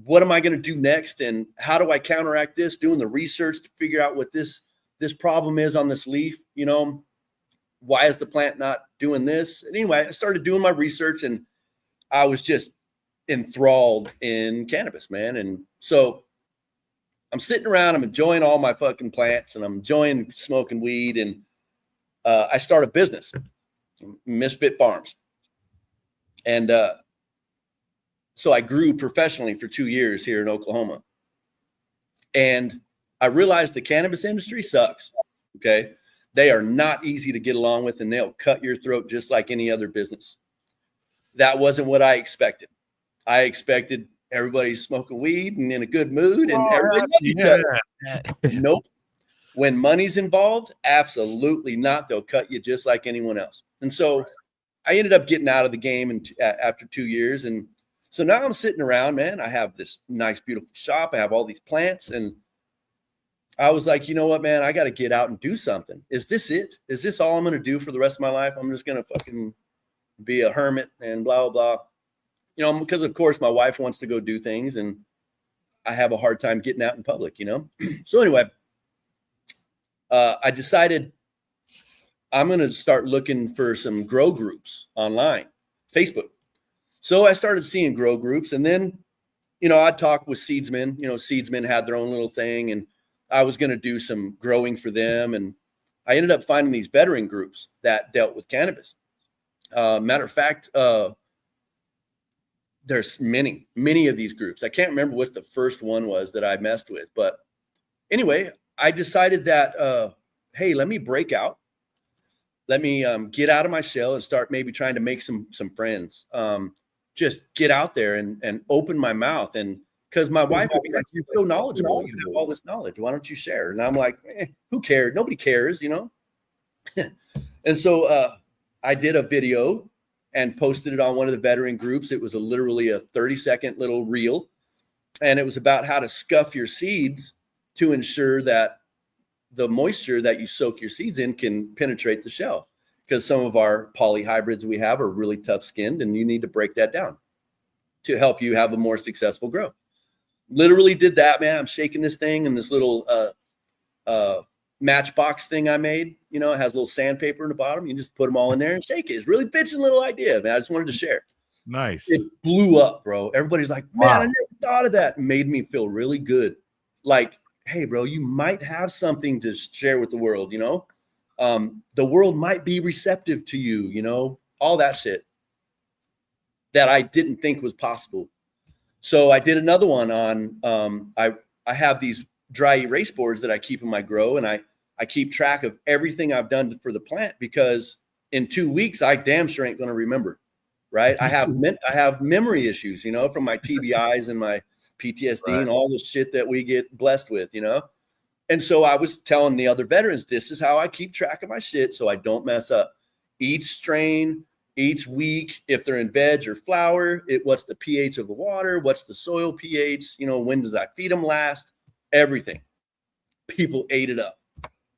what am I going to do next? And how do I counteract this? Doing the research to figure out what this problem is on this leaf, why is the plant not doing this? And anyway, I started doing my research and I was just enthralled in cannabis, man. And so I'm sitting around, I'm enjoying all my fucking plants and I'm enjoying smoking weed. And I start a business, Misfit Farms. And so I grew professionally for 2 years here in Oklahoma. And I realized the cannabis industry sucks. Okay. They are not easy to get along with and they'll cut your throat just like any other business. That wasn't what I expected. I expected everybody smoking weed and in a good mood and everybody each other. Nope. When money's involved, absolutely not. They'll cut you just like anyone else. And so I ended up getting out of the game after 2 years. And so now I'm sitting around, man. I have this nice, beautiful shop. I have all these plants. And I was like, you know what, man, I got to get out and do something. Is this it? Is this all I'm going to do for the rest of my life? I'm just going to fucking be a hermit and blah, blah, blah. Because of course my wife wants to go do things and I have a hard time getting out in public, So anyway, I decided I'm going to start looking for some grow groups online, Facebook. So I started seeing grow groups and then, I'd talk with seedsmen, seedsmen had their own little thing and I was going to do some growing for them. And I ended up finding these veteran groups that dealt with cannabis. Matter of fact, there's many of these groups. I can't remember what the first one was that I messed with. But anyway, I decided that, hey, let me break out. Let me get out of my shell and start maybe trying to make some friends. Just get out there and open my mouth. And because my wife would be like, you're so knowledgeable. You have all this knowledge. Why don't you share? And I'm like, who cares? Nobody cares, And so I did a video and posted it on one of the veteran groups. It was literally a 30-second little reel. And it was about how to scuff your seeds to ensure that the moisture that you soak your seeds in can penetrate the shell. Because some of our poly hybrids we have are really tough skinned and you need to break that down to help you have a more successful grow. Literally did that, man. I'm shaking this thing and this little matchbox thing I made, it has a little sandpaper in the bottom. You just put them all in there and shake it. It's really bitching little idea, man. I just wanted to share. Nice. It blew up, bro. Everybody's like, man, wow. I never thought of that. It made me feel really good. Like, hey, bro, you might have something to share with the world, the world might be receptive to you, all that shit that I didn't think was possible. So I did another one on, I have these dry erase boards that I keep in my grow and I keep track of everything I've done for the plant because in 2 weeks, I damn sure ain't going to remember. Right. I have memory issues, from my TBIs and my PTSD and all the shit that we get blessed with, And so I was telling the other veterans, this is how I keep track of my shit so I don't mess up. Each strain each week, if they're in veg or flour, what's the pH of the water? What's the soil pH? You know, when does I feed them last? Everything. People ate it up.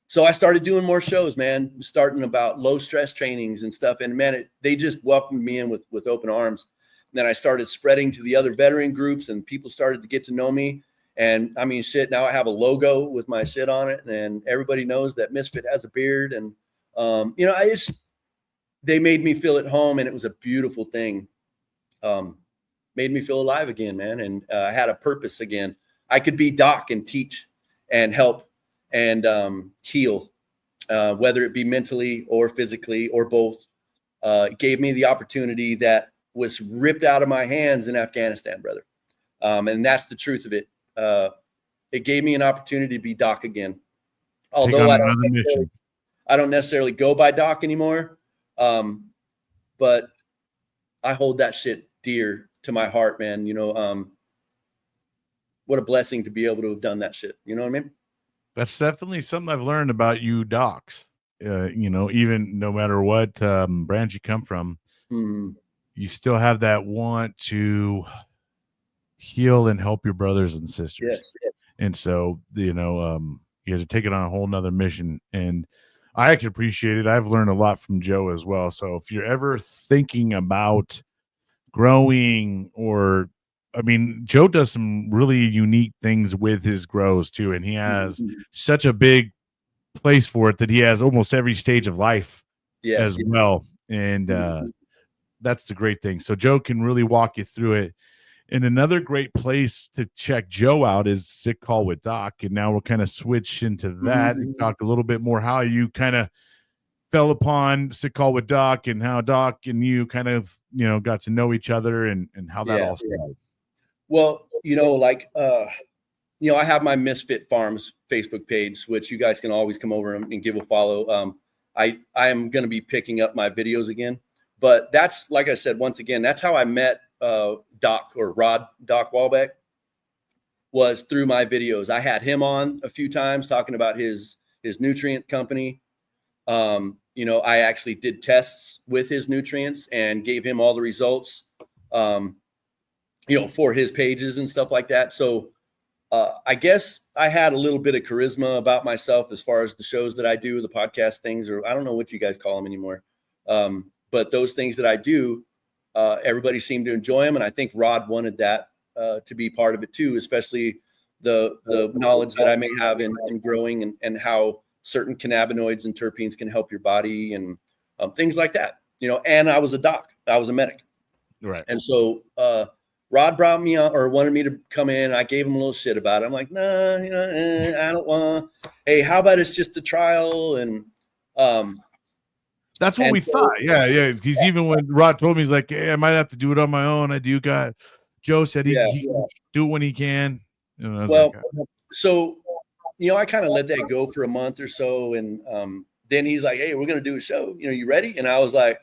So I started doing more shows, man, starting about low stress trainings and stuff. And man, they just welcomed me in with open arms. And then I started spreading to the other veteran groups, and people started to get to know me. And I mean, shit, now I have a logo with my shit on it, and everybody knows that Misfit has a beard. And, you know, they made me feel at home, and it was a beautiful thing. Made me feel alive again, man. And I had a purpose again. I could be Doc and teach and help and heal, whether it be mentally or physically or both. It gave me the opportunity that was ripped out of my hands in Afghanistan, brother. And that's the truth of it. It gave me an opportunity to be Doc again. Although I don't necessarily go by Doc anymore. But I hold that shit dear to my heart, man. You know, what a blessing to be able to have done that shit. You know what I mean? That's definitely something I've learned about you docs. You know, even no matter what branch you come from, you still have that want to heal and help your brothers and sisters. Yes, yes. And so, you know, you guys are taking on a whole nother mission, and I can appreciate it. I've learned a lot from Joe as well. So if you're ever thinking about growing, or I mean, Joe does some really unique things with his grows too, and he has such a big place for it that he has almost every stage of life as well. And that's the great thing. So Joe can really walk you through it. And another great place to check Joe out is Sick Call with Doc. And now we'll kind of switch into that and talk a little bit more how you kind of fell upon Sick Call with Doc, and how Doc and you kind of, you know, got to know each other, and how that all started. Well, you know, like, you know, I have my Misfit Farms Facebook page, which you guys can always come over and give a follow. I am going to be picking up my videos again, but that's, like I said, once again, that's how I met Doc Walbeck, was through my videos. I had him on a few times talking about his nutrient company. You know, I actually did tests with his nutrients and gave him all the results, you know, for his pages and stuff like that. So I guess I had a little bit of charisma about myself as far as the shows that I do, the podcast things, or I don't know what you guys call them anymore. But those things that I do, everybody seemed to enjoy them. And I think Rod wanted that to be part of it too, especially the knowledge that I may have in growing and how certain cannabinoids and terpenes can help your body and things like that, you know. And I was a doc, I was a medic. Right. And so Rod brought me on, or wanted me to come in. I gave him a little shit about it. I'm like, nah, you know, I don't want. Hey, how about it's just a trial? And that's what we thought. Yeah. He's even when Rod told me, he's like, hey, I might have to do it on my own. Joe said he can do it when he can. And I was like, so, you know, I kind of let that go for a month or so. And then he's like, hey, we're going to do a show. You know, you ready? And I was like,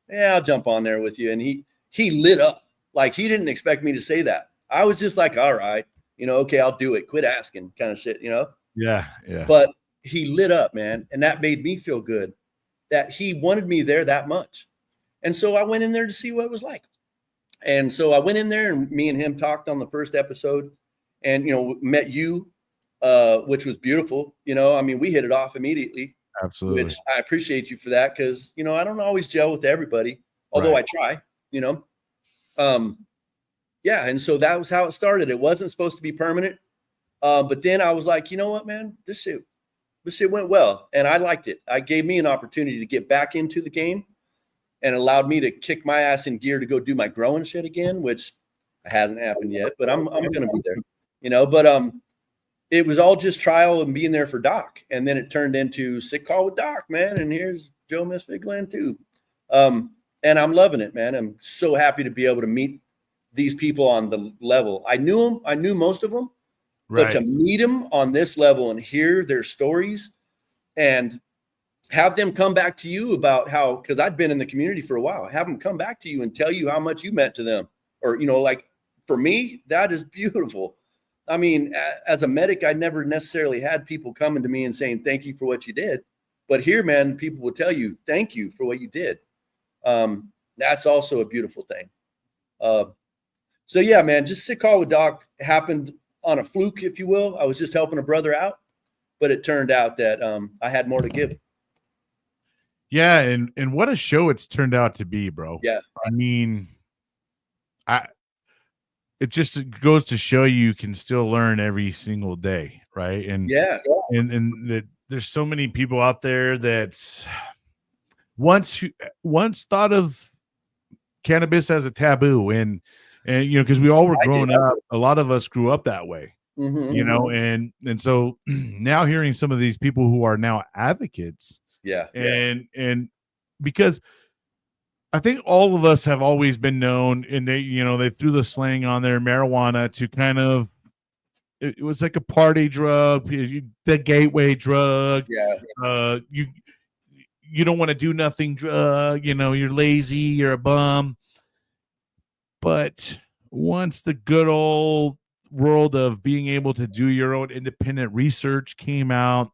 yeah, I'll jump on there with you. And he lit up. Like, he didn't expect me to say that. I was just like, all right, you know, okay, I'll do it. Quit asking kind of shit, you know? Yeah. But he lit up, man. And that made me feel good that he wanted me there that much. And so I went in there to see what it was like. And so I went in there, and me and him talked on the first episode, and, you know, met you, which was beautiful. You know, I mean, we hit it off immediately. Absolutely. Which I appreciate you for that, because, you know, I don't always gel with everybody, although I try, you know. Yeah, and so that was how it started. It wasn't supposed to be permanent, but then I was like, you know what, man, this shit went well, and I liked it. I gave me an opportunity to get back into the game, and allowed me to kick my ass in gear to go do my growing shit again, which hasn't happened yet, but I'm going to be there, you know. But it was all just trial and being there for Doc, and then it turned into Sick Call with Doc, man, and here's Joe Misfit Glenn too. And I'm loving it, man. I'm so happy to be able to meet these people on the level. I knew them. I knew most of them. Right. But to meet them on this level and hear their stories and have them come back to you about how, because I'd been in the community for a while, have them come back to you and tell you how much you meant to them. Or, you know, like, for me, that is beautiful. I mean, as a medic, I never necessarily had people coming to me and saying, thank you for what you did. But here, man, people will tell you, thank you for what you did. That's also a beautiful thing. So yeah, man, just sick call with Doc happened on a fluke, if you will. I was just helping a brother out, but it turned out that I had more to give. Yeah, and what a show it's turned out to be, bro. Yeah. I mean, it just goes to show you can still learn every single day, right? And Yeah. and that there's so many people out there that once thought of cannabis as a taboo, and you know, because we all were growing up, a lot of us grew up that way. Mm-hmm. You know, and so now hearing some of these people who are now advocates, and because I think all of us have always been known, and they threw the slang on there, marijuana, to kind of, it was like a party drug, the gateway drug. You don't want to do nothing drug, you're lazy, you're a bum. But once the good old world of being able to do your own independent research came out,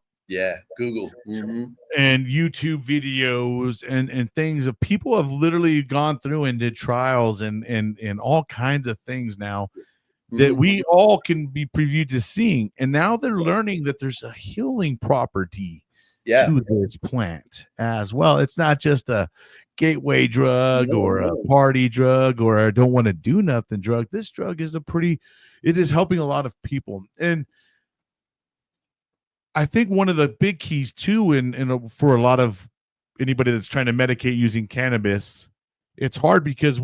Google and YouTube videos and things, of people have literally gone through and did trials and all kinds of things now that we all can be previewed to seeing, and now they're learning that there's a healing property to this plant as well. It's not just a gateway drug or a party drug or a don't want to do nothing drug. This drug is it is helping a lot of people. And I think one of the big keys too, and for a lot of anybody that's trying to medicate using cannabis, it's hard because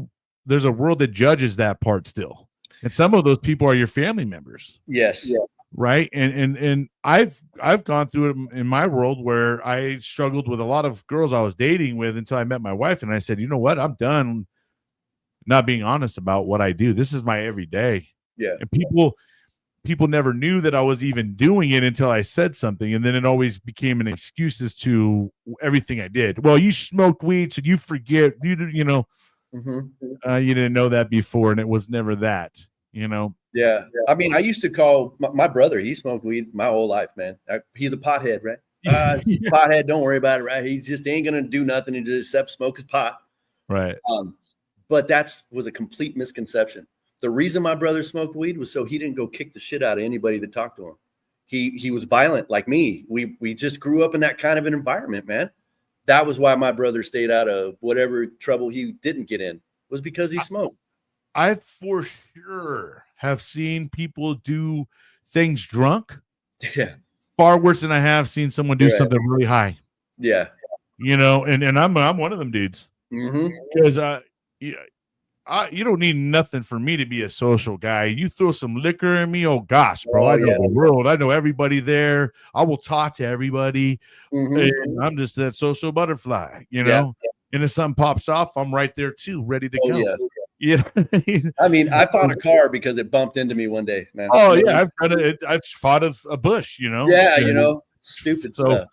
there's a world that judges that part still. And some of those people are your family members. Yes. Yeah. Right. And I've gone through it in my world where I struggled with a lot of girls I was dating with until I met my wife. And I said, you know what? I'm done not being honest about what I do. This is my everyday. Yeah. And people never knew that I was even doing it until I said something. And then it always became an excuse as to everything I did. Well, you smoked weed, so you forget, you didn't know that before. And it was never that, Yeah. I mean, I used to call my brother, he smoked weed my whole life, man. He's a pothead, right? Pothead, don't worry about it, right? He just ain't going to do nothing except smoke his pot. Right. But was a complete misconception. The reason my brother smoked weed was so he didn't go kick the shit out of anybody that talked to him. He was violent like me. We just grew up in that kind of an environment, man. That was why my brother stayed out of whatever trouble he didn't get in, was because he smoked. I for sure have seen people do things drunk. Yeah. Far worse than I have seen someone do something really high. Yeah. And I'm one of them dudes. Because you don't need nothing for me to be a social guy. You throw some liquor in me, oh gosh, bro, I know the world. I know everybody there. I will talk to everybody. And I'm just that social butterfly, And if something pops off, I'm right there too, ready to go. Yeah. I mean, I fought a car because it bumped into me one day, man. Oh yeah, I've done it. I've fought a bush, Yeah, stupid stuff.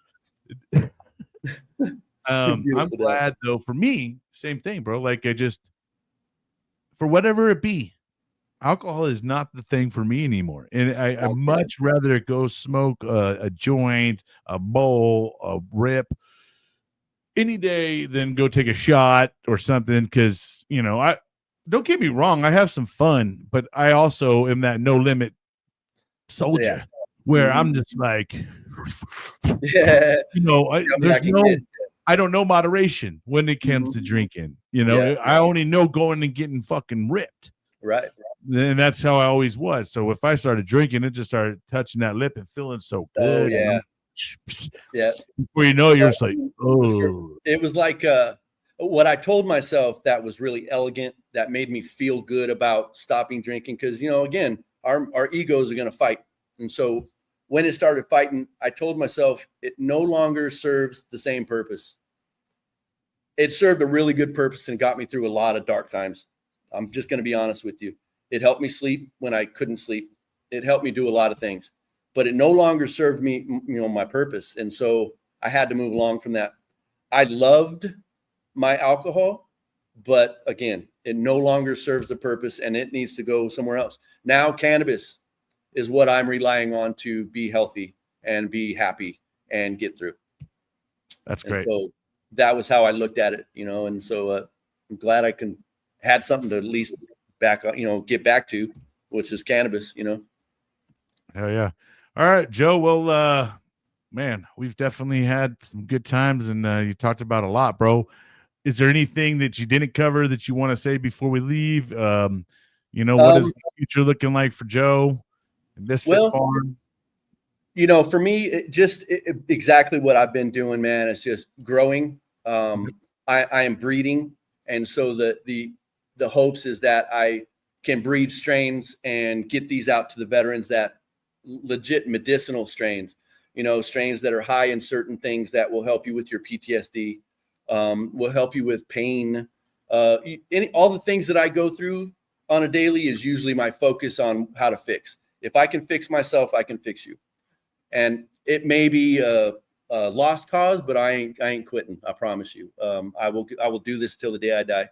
I'm glad though. For me, same thing, bro. Like for whatever it be, alcohol is not the thing for me anymore, and I much rather go smoke a joint, a bowl, a rip any day than go take a shot or something. Because I don't get me wrong, I have some fun, but I also am that no limit soldier where I'm just like, I don't know moderation when it comes to drinking. I only know going and getting fucking ripped. Right. And that's how I always was. So if I started drinking, it just started touching that lip and feeling so good. Yeah. Before you're just like, oh. It was like what I told myself that was really elegant, that made me feel good about stopping drinking. Because, again, our egos are going to fight. And so when it started fighting, I told myself it no longer serves the same purpose. It served a really good purpose and got me through a lot of dark times. I'm just going to be honest with you. It helped me sleep when I couldn't sleep. It helped me do a lot of things, but it no longer served me, my purpose. And so I had to move along from that. I loved my alcohol, but again, it no longer serves the purpose and it needs to go somewhere else. Now cannabis is what I'm relying on to be healthy and be happy and get through. That's great. So that was how I looked at it, and so I'm glad I had something to at least get back to, which is cannabis, Hell yeah. All right, Joe. Well, man, we've definitely had some good times, and you talked about a lot, bro. Is there anything that you didn't cover that you want to say before we leave? What is the future looking like for Joe and Misfit Farm? For me, exactly what I've been doing, man. It's just growing. I am breeding, and so the hopes is that I can breed strains and get these out to the veterans, that legit medicinal strains, strains that are high in certain things that will help you with your PTSD, will help you with pain. All the things that I go through on a daily is usually my focus on how to fix. If I can fix myself, I can fix you. And it may be a lost cause, but I ain't quitting. I promise you. I will do this till the day I die.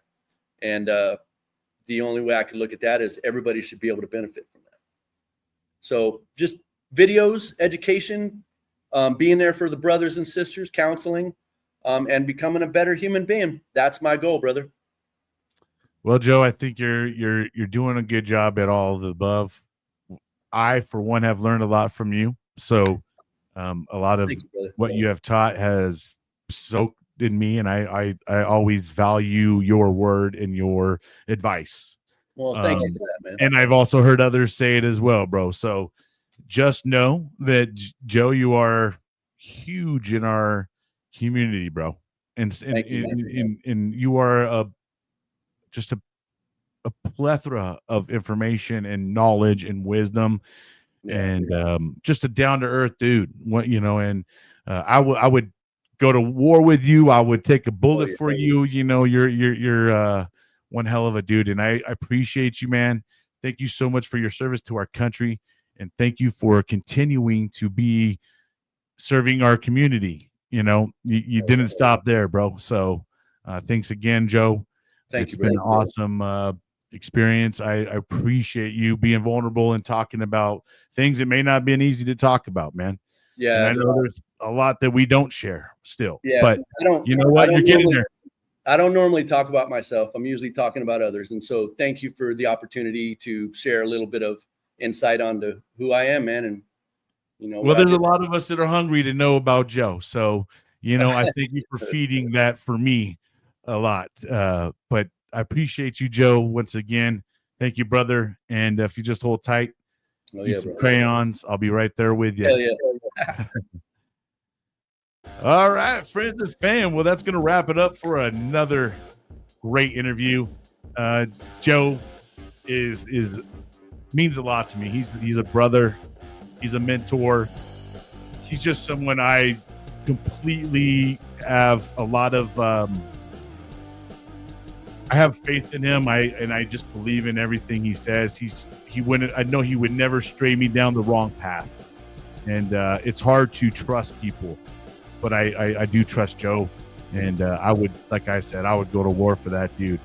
And the only way I can look at that is everybody should be able to benefit from that. So just videos, education, being there for the brothers and sisters, counseling, and becoming a better human being. That's my goal, brother. Well, Joe, I think you're doing a good job at all of the above. I, for one, have learned a lot from you. So a lot of what you have taught has soaked in me, and I always value your word and your advice. Well, thank you for that, man. And I've also heard others say it as well, bro. So just know that, Joe, you are huge in our community, bro. And you are just a plethora of information and knowledge and wisdom. And just a down-to-earth dude. And I would go to war with you. I would take a bullet for you. You're one hell of a dude, and I appreciate you, man. Thank you so much for your service to our country, and thank you for continuing to be serving our community. You didn't stop there, bro. So thanks again, Joe. It's been an awesome experience. I appreciate you being vulnerable and talking about things that may not be easy to talk about, man. Yeah. And I know there's a lot that we don't share still. Yeah. But you know what? You're getting there. I don't normally talk about myself. I'm usually talking about others. And so thank you for the opportunity to share a little bit of insight onto who I am, man. And well, there's a lot of us that are hungry to know about Joe. So, I thank you for feeding that for me a lot. But I appreciate you, Joe, once again. Thank you, brother. And if you just hold tight, eat some crayons, I'll be right there with you. Hell yeah. All right, friends and fam. Well, that's going to wrap it up for another great interview. Joe means a lot to me. He's a brother. He's a mentor. He's just someone I completely have a lot of I have faith in him. I just believe in everything he says. I know he would never stray me down the wrong path. And it's hard to trust people, but I do trust Joe. And I would, like I said, I would go to war for that dude.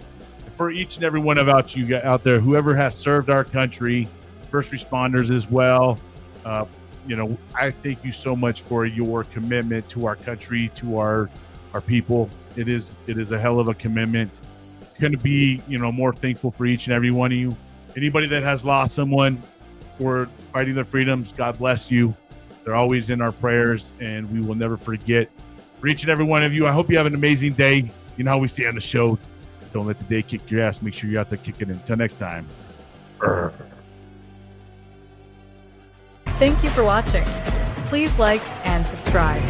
For each and every one of you out there, whoever has served our country, first responders as well, I thank you so much for your commitment to our country, to our people. It is a hell of a commitment. Going to be, more thankful for each and every one of you. Anybody that has lost someone for fighting their freedoms, God bless you. They're always in our prayers, and we will never forget. For each and every one of you, I hope you have an amazing day. You know how we say on the show, don't let the day kick your ass. Make sure you're out there kicking it. Until next time. Thank you for watching. Please like and subscribe.